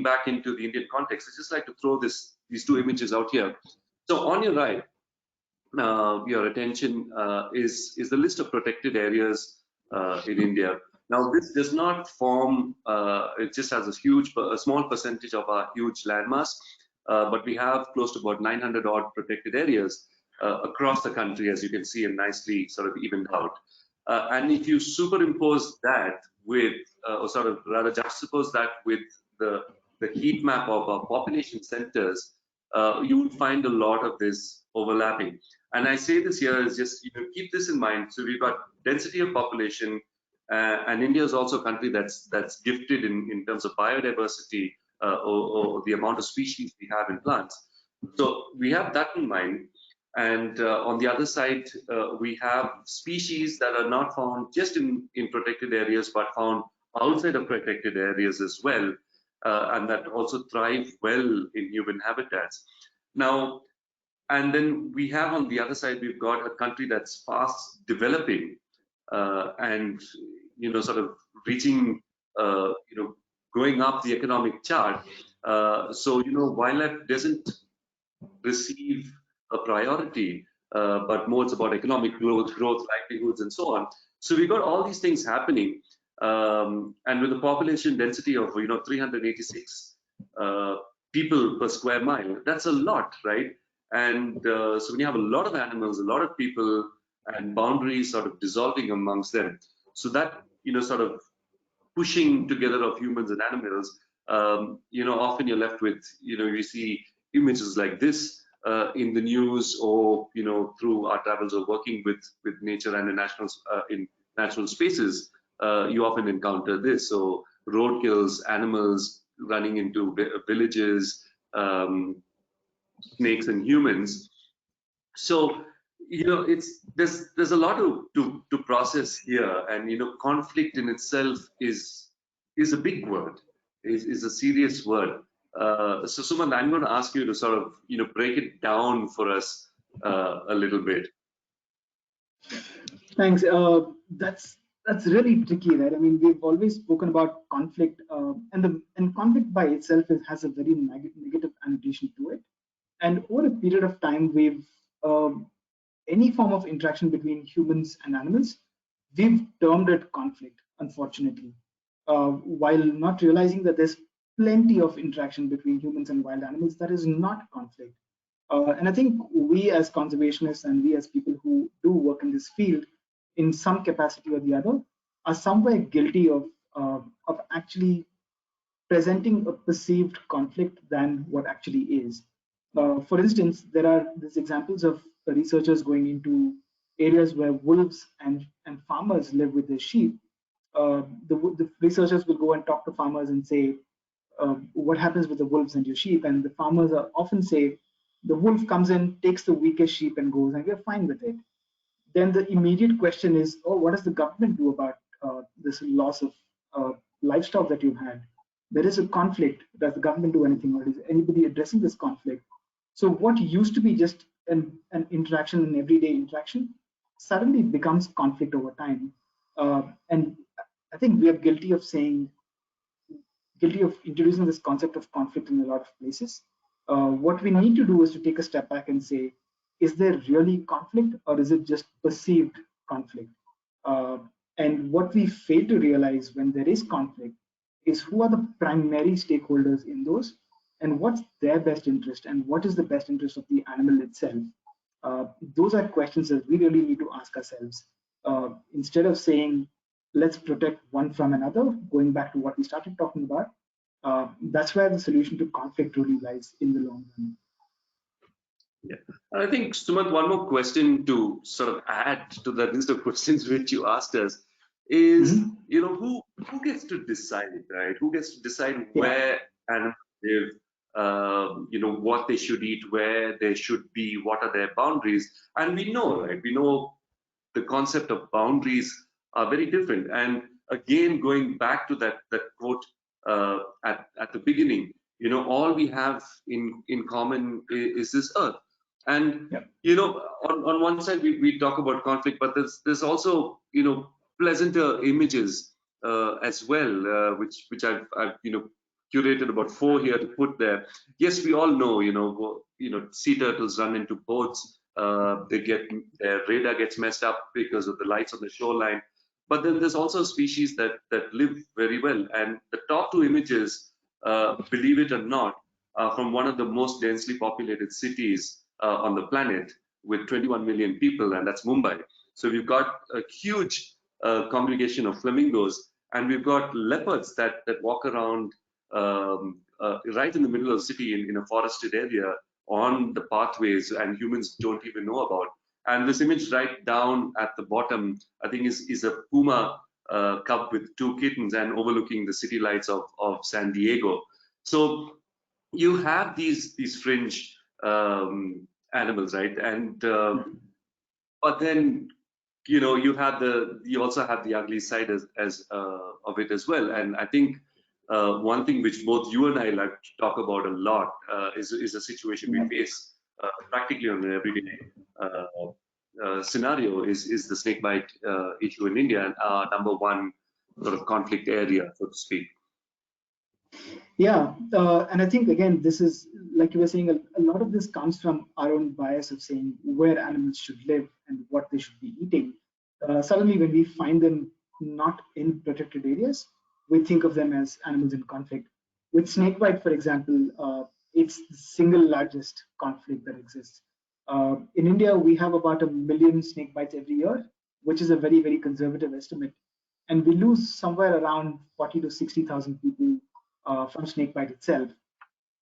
back into the Indian context. I just like to throw these two images out here. So on your right, your attention is the list of protected areas in India. Now, this does not form, it just has a small percentage of our huge landmass, but we have close to about 900 odd protected areas across the country, as you can see, and nicely sort of evened out. And if you superimpose that with, or sort of rather juxtapose that with the heat map of our population centers, you will find a lot of this overlapping. And I say this here is just, keep this in mind. So we've got density of population, and India is also a country that's gifted in terms of biodiversity, or the amount of species we have in plants. So we have that in mind. And on the other side, we have species that are not found just in protected areas, but found outside of protected areas as well, and that also thrive well in human habitats. Now, and then we have on the other side, we've got a country that's fast developing, and sort of reaching, going up the economic chart. So wildlife doesn't receive a priority, but more it's about economic growth, livelihoods, and so on. So we've got all these things happening, and with a population density of 386 people per square mile, that's a lot, right? And so when you have a lot of animals, a lot of people, and boundaries sort of dissolving amongst them, so that sort of pushing together of humans and animals, often you're left with, you see images like this in the news, or through our travels or working with nature and in natural spaces, you often encounter this. So roadkills, animals running into villages, snakes and humans. So there's a lot to process here, and conflict in itself is a big word, is a serious word. So Sumanth, I'm going to ask you to sort of break it down for us a little bit. Thanks. That's really tricky, right? I mean, we've always spoken about conflict, and conflict by itself has a very negative annotation to it. And over a period of time, we've any form of interaction between humans and animals, we've termed it conflict, unfortunately, while not realizing that there's plenty of interaction between humans and wild animals that is not conflict. And I think we as conservationists, and we as people who do work in this field in some capacity or the other, are somewhere guilty of actually presenting a perceived conflict than what actually is. For instance, there are these examples of researchers going into areas where wolves and farmers live with their sheep. The researchers will go and talk to farmers and say, what happens with the wolves and your sheep? And the farmers are often say, the wolf comes in, takes the weakest sheep and goes, and we're fine with it. Then the immediate question is, oh, what does the government do about this loss of livestock that you've had? There is a conflict. Does the government do anything, or is anybody addressing this conflict? So what used to be just an interaction, an everyday interaction, suddenly becomes conflict over time. And I think we are guilty of introducing this concept of conflict in a lot of places. What we need to do is to take a step back and say, is there really conflict, or is it just perceived conflict? And what we fail to realize when there is conflict is who are the primary stakeholders in those, and what's their best interest, and what is the best interest of the animal itself. Those are questions that we really need to ask ourselves. Instead of saying, let's protect one from another, going back to what we started talking about, that's where the solution to conflict really lies in the long run. Yeah, I think, Sumanth, one more question to sort of add to that list of questions which you asked us is, who gets to decide, right? Who gets to decide where animals live, what they should eat, where they should be, what are their boundaries? And we know, right? We know the concept of boundaries are very different. And again, going back to that quote at the beginning, all we have in common is this earth. And on one side we talk about conflict, but there's also pleasanter images as well, which I've curated about 4 here to put there. Yes, we all know sea turtles run into boats. Their radar gets messed up because of the lights on the shoreline. But then there's also species that live very well. And the top 2 images, believe it or not, are from one of the most densely populated cities on the planet with 21 million people, and that's Mumbai. So we've got a huge congregation of flamingos, and we've got leopards that walk around right in the middle of the city in a forested area on the pathways, and humans don't even know about. And this image right down at the bottom, I think, is a puma cub with 2 kittens and overlooking the city lights of San Diego. So you have these fringe animals, right? And but then you also have the ugly side as of it as well. And I think one thing which both you and I like to talk about a lot is a situation we face practically on an everyday scenario is the snake bite issue in India, and our #1 sort of conflict area, so to speak. Yeah, and I think, again, this is, like you were saying, a lot of this comes from our own bias of saying where animals should live and what they should be eating. Suddenly, when we find them not in protected areas, we think of them as animals in conflict. With snakebite, for example, it's the single largest conflict that exists. In India, we have about 1 million snake bites every year, which is a very, very conservative estimate. And we lose somewhere around 40 to 60,000 people from snakebite itself.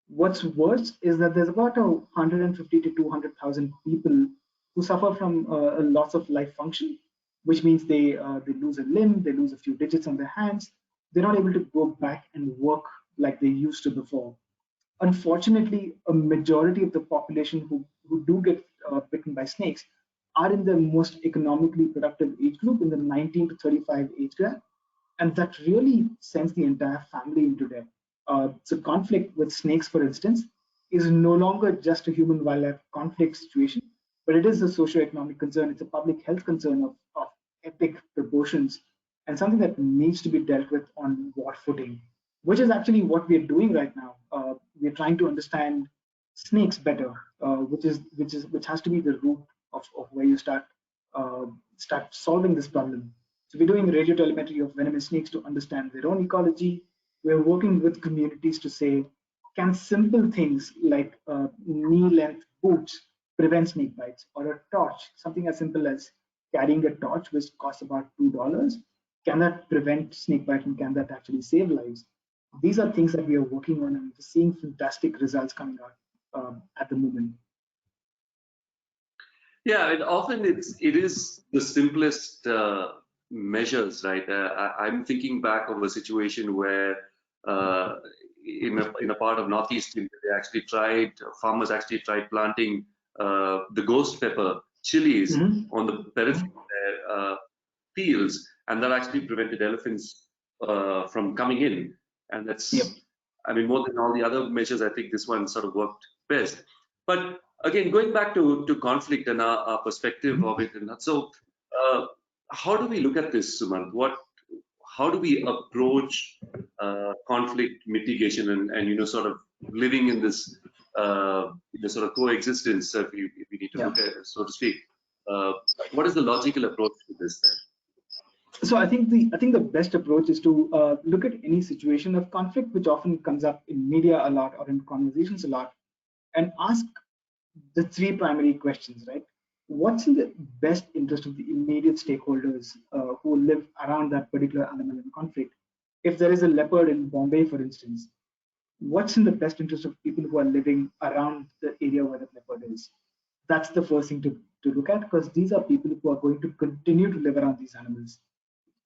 What's worse is that there's about 150 to 200,000 people who suffer from a loss of life function, which means they lose a limb, they lose a few digits on their hands. They're not able to go back and work like they used to before. Unfortunately, a majority of the population who do get bitten by snakes are in the most economically productive age group, in the 19 to 35 age gap. And that really sends the entire family into debt. So conflict with snakes, for instance, is no longer just a human-wildlife conflict situation, but it is a socio-economic concern. It's a public health concern of epic proportions, and something that needs to be dealt with on what footing, which is actually what we're doing right now. We're trying to understand snakes better, which has to be the root of where you start solving this problem. So we're doing radio telemetry of venomous snakes to understand their own ecology. We're working with communities to say, can simple things like knee-length boots prevent snake bites, or a torch, something as simple as carrying a torch, which costs about $2, can that prevent snake bite, and can that actually save lives? These are things that we are working on, and we're seeing fantastic results coming out at the moment. Yeah, it is the simplest measures, right? I'm thinking back of a situation where in a part of Northeast India, farmers actually tried planting the ghost pepper chilies on the periphery of their fields, and that actually prevented elephants from coming in. And that's, I mean, more than all the other measures, I think this one sort of worked best. But again, going back to conflict and our perspective of it, and so how do we look at this, Sumanth? How do we approach conflict mitigation and sort of living in this sort of coexistence, if we need to look at it, so to speak? What is the logical approach to this then? So I think the best approach is to look at any situation of conflict, which often comes up in media a lot or in conversations a lot, and ask the 3 primary questions, right? what's in the best interest of the immediate stakeholders who live around that particular animal in conflict? If there is a leopard in Bombay, for instance, what's in the best interest of people who are living around the area where the leopard is? That's the first thing to look at, because these are people who are going to continue to live around these animals.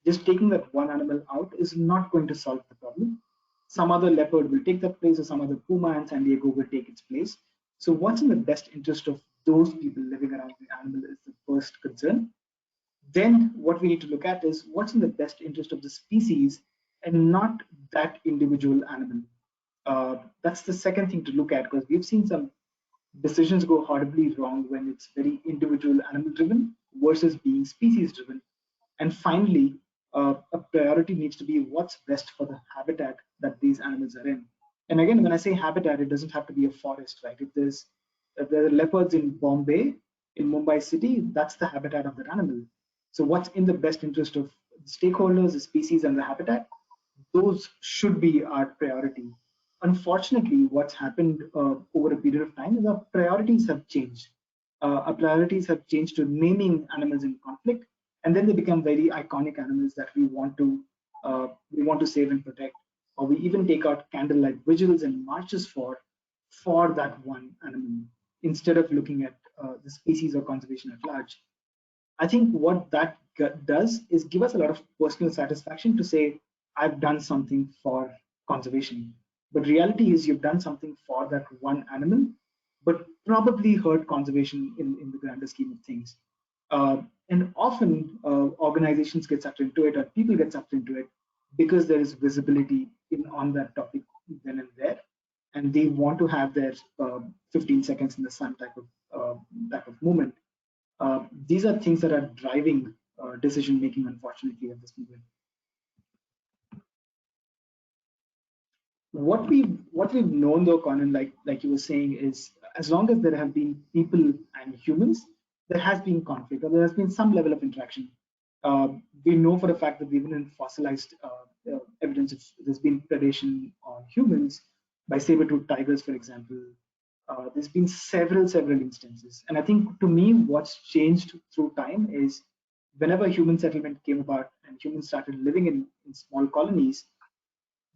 Just taking that one animal out is not going to solve the problem. Some other leopard will take that place, or some other puma in San Diego will take its place. So what's in the best interest of those people living around the animal is the first concern. Then what we need to look at is what's in the best interest of the species and not that individual animal. That's the second thing to look at, because we've seen some decisions go horribly wrong when it's very individual animal driven versus being species driven. And finally, a priority needs to be what's best for the habitat that these animals are in. And again, when I say habitat, it doesn't have to be a forest, right? If there are leopards in Bombay, in Mumbai city, that's the habitat of that animal. So what's in the best interest of the stakeholders, the species, and the habitat? Those should be our priority. Unfortunately, what's happened over a period of time is our priorities have changed. Our priorities have changed to naming animals in conflict, and then they become very iconic animals that we want to save and protect, or we even take out candlelight vigils and marches for that one animal instead of looking at the species or conservation at large. I think what that does is give us a lot of personal satisfaction to say, I've done something for conservation. But reality is you've done something for that one animal, but probably hurt conservation in the grander scheme of things. And often organizations get sucked into it, or people get sucked into it because there is visibility on that topic then and there. And they want to have their 15 seconds in the sun type of movement. These are things that are driving decision making, unfortunately, at this moment. What we've known though, Conan, like you were saying, is as long as there have been people and humans, there has been conflict, or there has been some level of interaction. We know for a fact that even in fossilized evidence, there's been predation on humans by saber-toothed tigers, for example. There's been several instances, and I think to me, what's changed through time is whenever human settlement came about and humans started living in small colonies,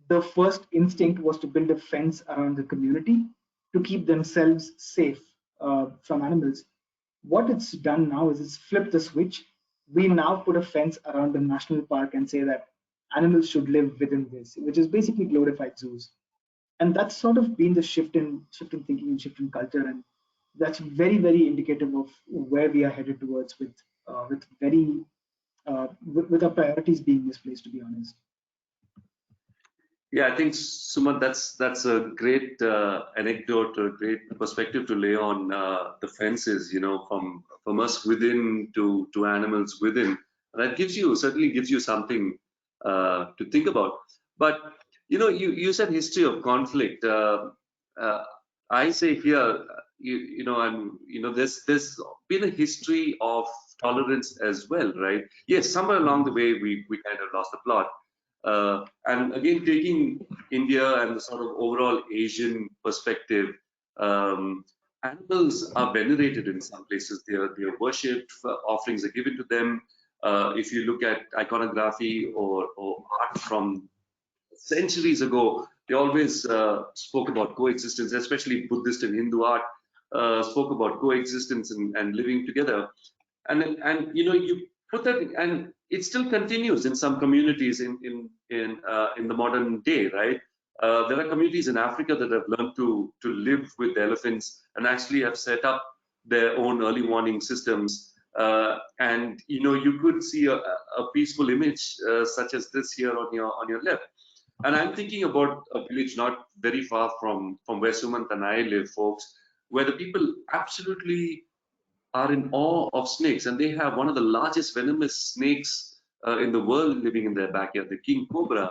the first instinct was to build a fence around the community to keep themselves safe from animals. What it's done now is it's flipped the switch. We now put a fence around the national park and say that animals should live within this, which is basically glorified zoos. And that's sort of been the shift in thinking and shift in culture, and that's very indicative of where we are headed towards with our priorities being misplaced, to be honest. Yeah, I think Sumanth, that's a great anecdote, or a great perspective to lay on the fences. From us within to animals within. That certainly gives you something to think about. But you said history of conflict. I say here, there's been a history of tolerance as well, right? Yes, somewhere along the way we kind of lost the plot. And again, taking India and the sort of overall Asian perspective, animals are venerated in some places. They are worshipped, offerings are given to them. If you look at iconography or art from centuries ago, they always spoke about coexistence, especially Buddhist and Hindu art spoke about coexistence and living together. And you put that, and it still continues in some communities in the modern day, right? There are communities in Africa that have learned to live with elephants and actually have set up their own early warning systems. And you could see a peaceful image such as this here on your left. And I'm thinking about a village not very far from where Sumanth and I live, folks, where the people absolutely are in awe of snakes, and they have one of the largest venomous snakes in the world living in their backyard, the king cobra,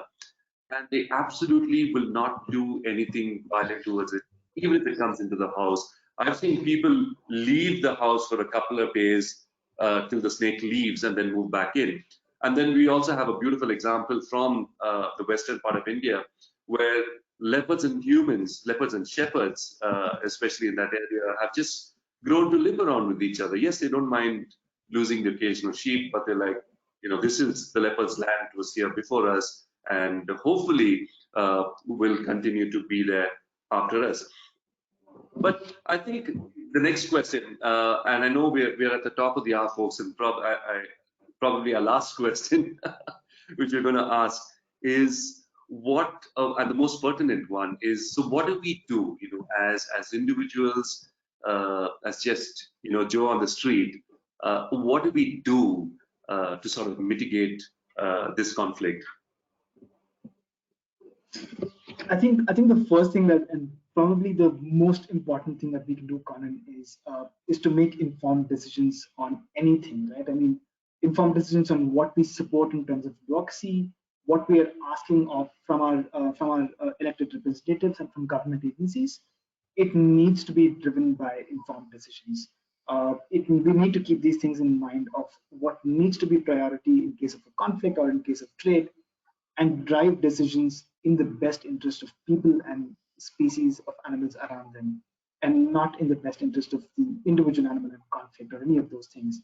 and they absolutely will not do anything violent towards it, even if it comes into the house. I've seen people leave the house for a couple of days till the snake leaves and then move back in. And then we also have a beautiful example from the western part of India, where leopards and shepherds, especially in that area, have just grown to live around with each other. Yes, they don't mind losing the occasional sheep, but they're like, this is the leopard's land. It was here before us, and hopefully will continue to be there after us. But I think the next question, and I know we're at the top of the hour, folks, and probably our last question, which we're going to ask, is what, and the most pertinent one is, so what do we do, as individuals, as just, Joe on the street, what do we do to sort of mitigate this conflict? I think the first thing that, and probably the most important thing that we can do, Conan, is to make informed decisions on anything, right? I mean, informed decisions on what we support in terms of advocacy, what we are asking of from our elected representatives and from government agencies. It needs to be driven by informed decisions. We need to keep these things in mind of what needs to be priority in case of a conflict or in case of trade, and drive decisions in the best interest of people and species of animals around them, and not in the best interest of the individual animal in conflict or any of those things.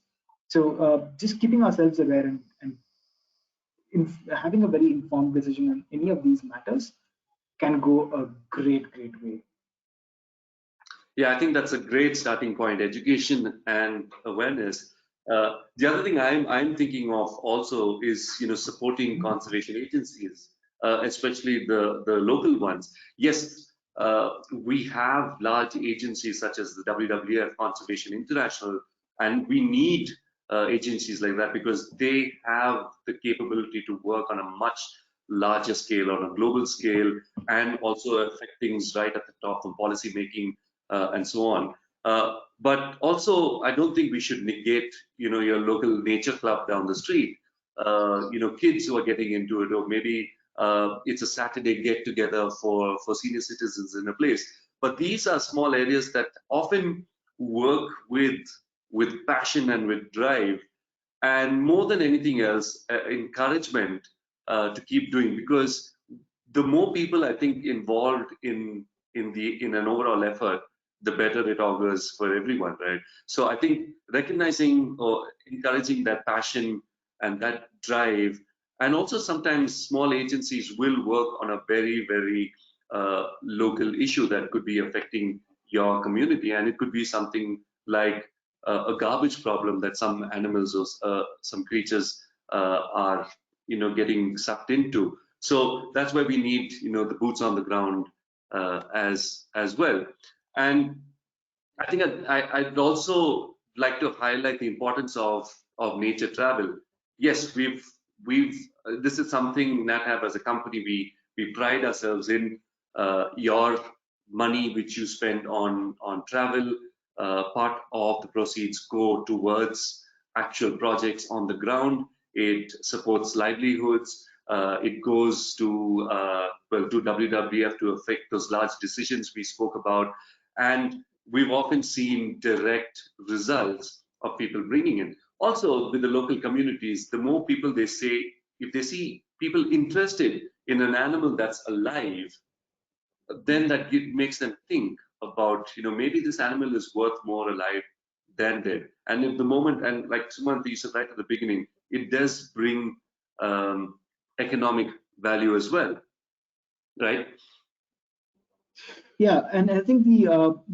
So just keeping ourselves aware and having a very informed decision on any of these matters can go a great way. Yeah, I think that's a great starting point, education and awareness. The other thing I'm thinking of also is, supporting conservation agencies, especially the local ones. Yes, we have large agencies such as the WWF, Conservation International, and we need agencies like that because they have the capability to work on a much larger scale, on a global scale, and also affect things right at the top from policy making and so on. But also, I don't think we should negate, your local nature club down the street. Kids who are getting into it, or maybe it's a Saturday get together for senior citizens in a place. But these are small areas that often work with passion and with drive, and more than anything else, encouragement to keep doing. Because the more people I think involved in an overall effort, the better it augurs for everyone, right? So I think recognizing or encouraging that passion and that drive, and also sometimes small agencies will work on a very local issue that could be affecting your community, and it could be something like a garbage problem that some animals or some creatures are getting sucked into. So that's where we need the boots on the ground as well. And I think I'd also like to highlight the importance of nature travel. Yes, this is something NatHab as a company we pride ourselves in. Your money which you spend on travel, part of the proceeds go towards actual projects on the ground. It supports livelihoods. It goes to WWF to affect those large decisions we spoke about, and we've often seen direct results of people bringing in. Also, with the local communities, the more people they say, if they see people interested in an animal that's alive, then that makes them think about, maybe this animal is worth more alive than dead. And if the moment, and like Sumanth, you said right at the beginning, it does bring economic value as well, right? Yeah, and I think the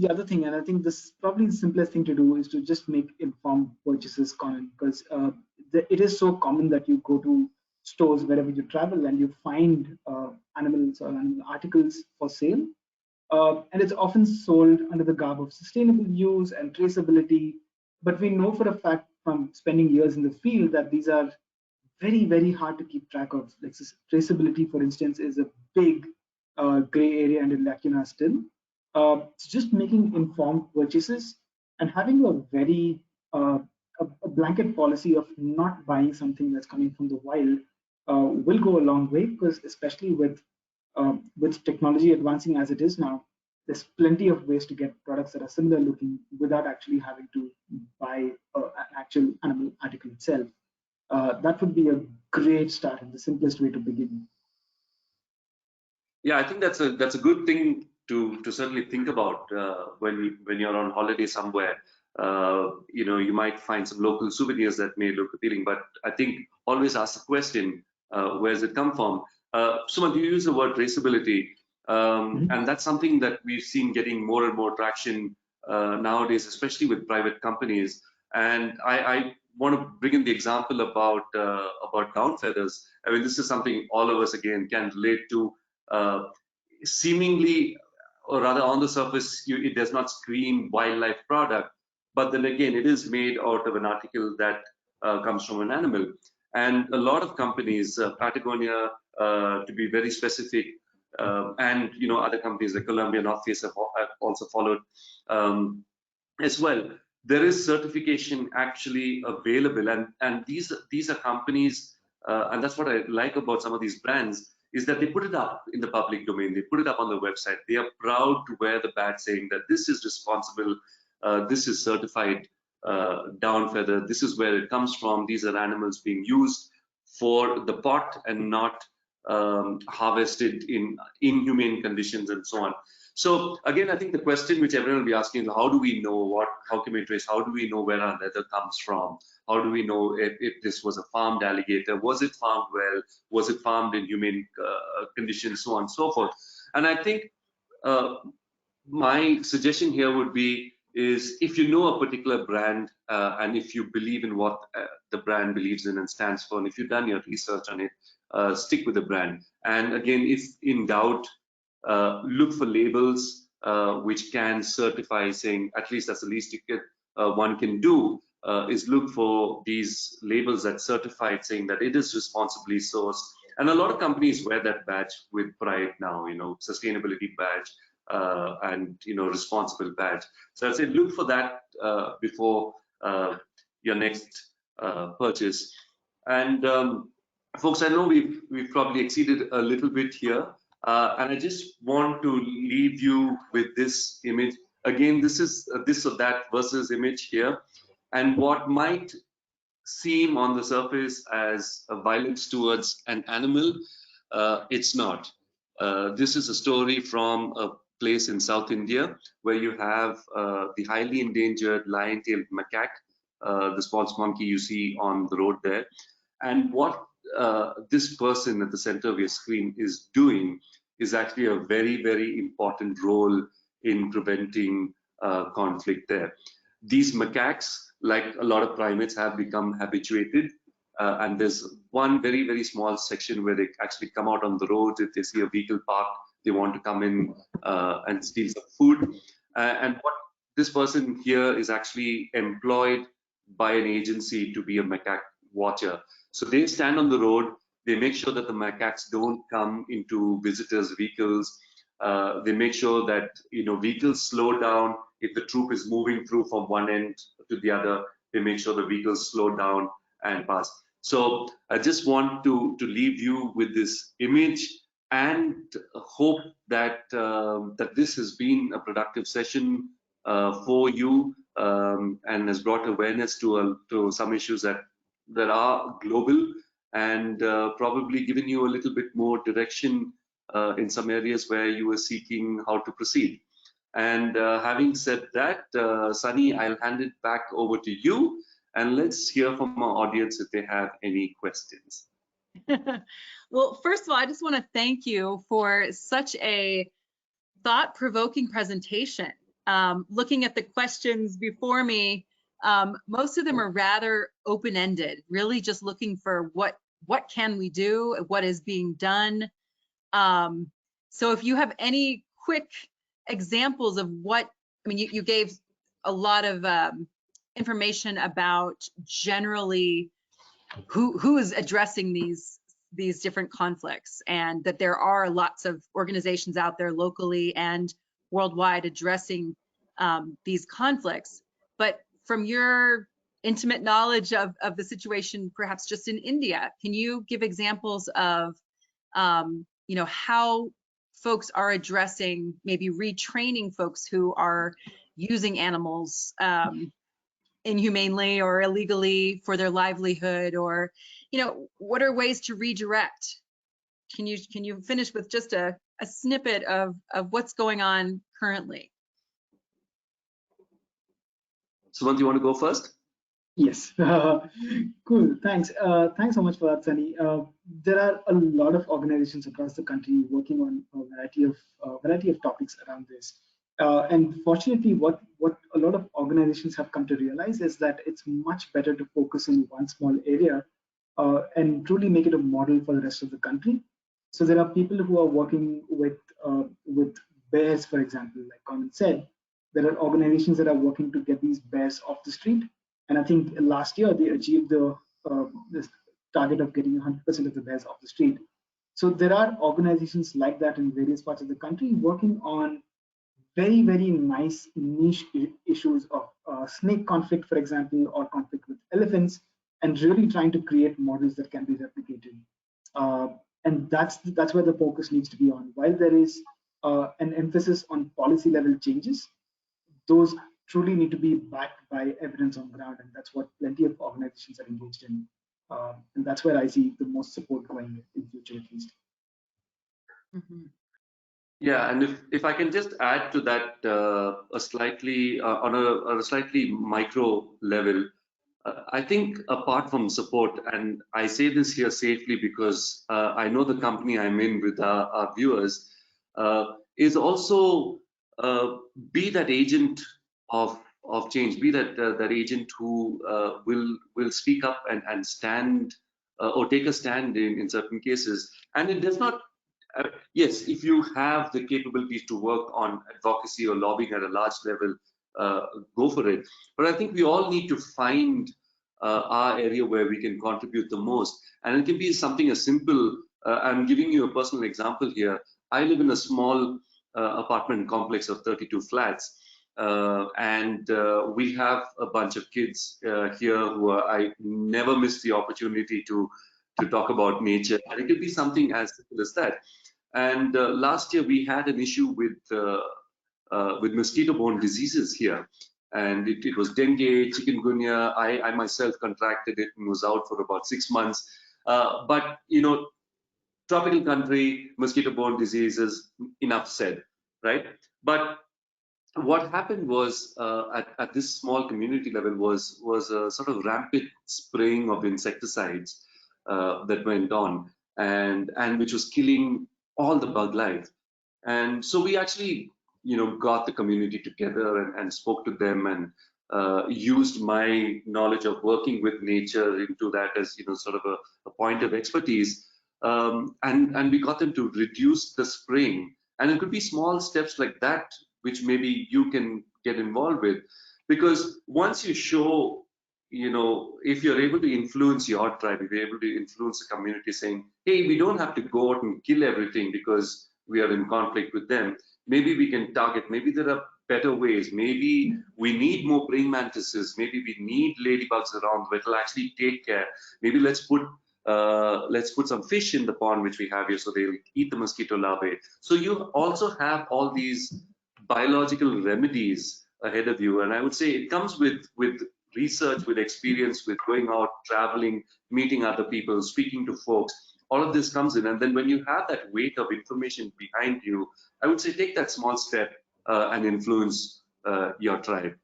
other thing, and I think this probably the simplest thing to do, is to just make informed purchases, Conan, because it is so common that you go to stores wherever you travel and you find animals or animal articles for sale, and it's often sold under the garb of sustainable use and traceability. But we know for a fact from spending years in the field that these are very hard to keep track of. Like traceability, for instance, is a big gray area and a lacuna still. It's just making informed purchases and having a very a blanket policy of not buying something that's coming from the wild will go a long way, because especially with technology advancing as it is now, there's plenty of ways to get products that are similar looking without actually having to buy an actual animal article itself. That would be a great start and the simplest way to begin. Yeah, I think that's a good thing to certainly think about when you're on holiday somewhere. You might find some local souvenirs that may look appealing, but I think always ask the question, where does it come from? Sumanth, you use the word traceability, and that's something that we've seen getting more and more traction nowadays, especially with private companies. And I want to bring in the example about down feathers. I mean, this is something all of us again can relate to. Seemingly, or rather on the surface, it does not scream wildlife product, but then again, it is made out of an article that comes from an animal. And a lot of companies, Patagonia, to be very specific, and other companies like Columbia, North Face have also followed as well. There is certification actually available, and these are companies, and that's what I like about some of these brands, is that they put it up in the public domain. They put it up on the website. They are proud to wear the badge saying that this is responsible, this is certified down feather, this is where it comes from, these are animals being used for the pot and not harvested in inhumane conditions and so on. So again, I think the question which everyone will be asking is, how do we know how can we trace, how do we know where our leather comes from? How do we know if this was a farmed alligator? Was it farmed well? Was it farmed in humane conditions, so on and so forth? And I think my suggestion here would be, is if you know a particular brand and if you believe in what the brand believes in and stands for, and if you've done your research on it, stick with the brand. And again, if in doubt, look for labels which can certify, saying, at least that's the least one can do, is look for these labels that certify it, saying that it is responsibly sourced. And a lot of companies wear that badge with pride now, sustainability badge and responsible badge. So I'd say look for that before your next purchase. And folks, I know we've probably exceeded a little bit here. And I just want to leave you with this image. Again, this is this or that versus image here. And what might seem on the surface as a violence towards an animal, it's not. This is a story from a place in South India where you have the highly endangered lion-tailed macaque, the sports monkey you see on the road there. And what this person at the center of your screen is doing is actually a very, very important role in preventing conflict there. These macaques, like a lot of primates, have become habituated, and there's one very, very small section where they actually come out on the roads. If they see a vehicle parked, they want to come in and steal some food. And what this person here is actually employed by an agency to be a macaque watcher. So they stand on the road, they make sure that the macaques don't come into visitors' vehicles. They make sure that vehicles slow down. If the troop is moving through from one end to the other, they make sure the vehicles slow down and pass. So I just want to leave you with this image and hope that that this has been a productive session for you and has brought awareness to some issues that are global, and probably given you a little bit more direction in some areas where you were seeking how to proceed. And having said that, Sunny, I'll hand it back over to you, and let's hear from our audience if they have any questions. Well, first of all, I just want to thank you for such a thought-provoking presentation. Looking at the questions before me, most of them are rather open-ended, really just looking for what can we do, what is being done. So if you have any quick examples of what, I mean, you gave a lot of information about generally who is addressing these different conflicts, and that there are lots of organizations out there locally and worldwide addressing these conflicts. But from your intimate knowledge of the situation, perhaps just in India, can you give examples of how folks are addressing, maybe retraining folks who are using animals inhumanely or illegally for their livelihood, or what are ways to redirect? Can you finish with just a a snippet of what's going on currently. Sumanth, you want to go first? Yes, cool. Thanks. Thanks so much for that, Sunny. There are a lot of organizations across the country working on a variety of topics around this. And fortunately, what a lot of organizations have come to realize is that it's much better to focus in one small area and truly make it a model for the rest of the country. So there are people who are working with bears, for example, like Conan said. There are organizations that are working to get these bears off the street. And I think last year they achieved this target of getting 100% of the bears off the street. So there are organizations like that in various parts of the country working on very, very nice niche issues of snake conflict, for example, or conflict with elephants, and really trying to create models that can be replicated. And that's where the focus needs to be on. While there is an emphasis on policy level changes, those truly need to be backed by evidence on ground, and that's what plenty of organizations are engaged in. And that's where I see the most support going in future, at least. Mm-hmm. Yeah, and if I can just add to that a slightly on a slightly micro level, I think apart from support, and I say this here safely because I know the company I'm in with our viewers, is also be that agent of change, be that agent who will speak up and stand or take a stand in certain cases. And it does not. Yes, if you have the capabilities to work on advocacy or lobbying at a large level, go for it. But I think we all need to find our area where we can contribute the most. And it can be something as simple. I'm giving you a personal example here. I live in a small apartment complex of 32 flats. And we have a bunch of kids here who I never miss the opportunity to talk about nature. And it could be something as simple as that. And last year we had an issue with mosquito-borne diseases here, and it was dengue, chikungunya. I myself contracted it and was out for about 6 months. But you know, tropical country, mosquito-borne diseases, enough said, right? But what happened was at this small community level was a sort of rampant spraying of insecticides that went on, and which was killing all the bug life. And so we actually, you know, got the community together and spoke to them and used my knowledge of working with nature into that as, you know, sort of a point of expertise. And we got them to reduce the spraying. And it could be small steps like that, which maybe you can get involved with. Because once you show, you know, if you're able to influence your tribe, if you're able to influence the community saying, hey, we don't have to go out and kill everything because we are in conflict with them. Maybe we can target, maybe there are better ways. Maybe we need more praying mantises. Maybe we need ladybugs around that will actually take care. Maybe let's put some fish in the pond which we have here so they'll eat the mosquito larvae. So you also have all these biological remedies ahead of you. And I would say it comes with research, with experience, with going out, traveling, meeting other people, speaking to folks. All of this comes in. And then when you have that weight of information behind you, I would say take that small step and influence your tribe.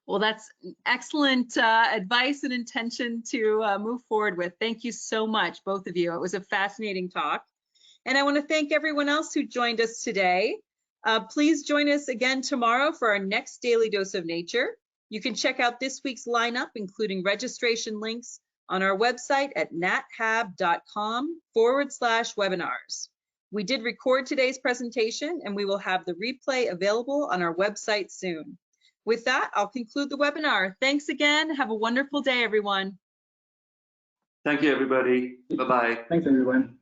Well, that's excellent advice and intention to move forward with. Thank you so much, both of you. It was a fascinating talk. And I want to thank everyone else who joined us today. Please join us again tomorrow for our next Daily Dose of Nature. You can check out this week's lineup, including registration links, on our website at nathab.com/webinars. We did record today's presentation, and we will have the replay available on our website soon. With that, I'll conclude the webinar. Thanks again. Have a wonderful day, everyone. Thank you, everybody. Bye-bye. Thanks, everyone.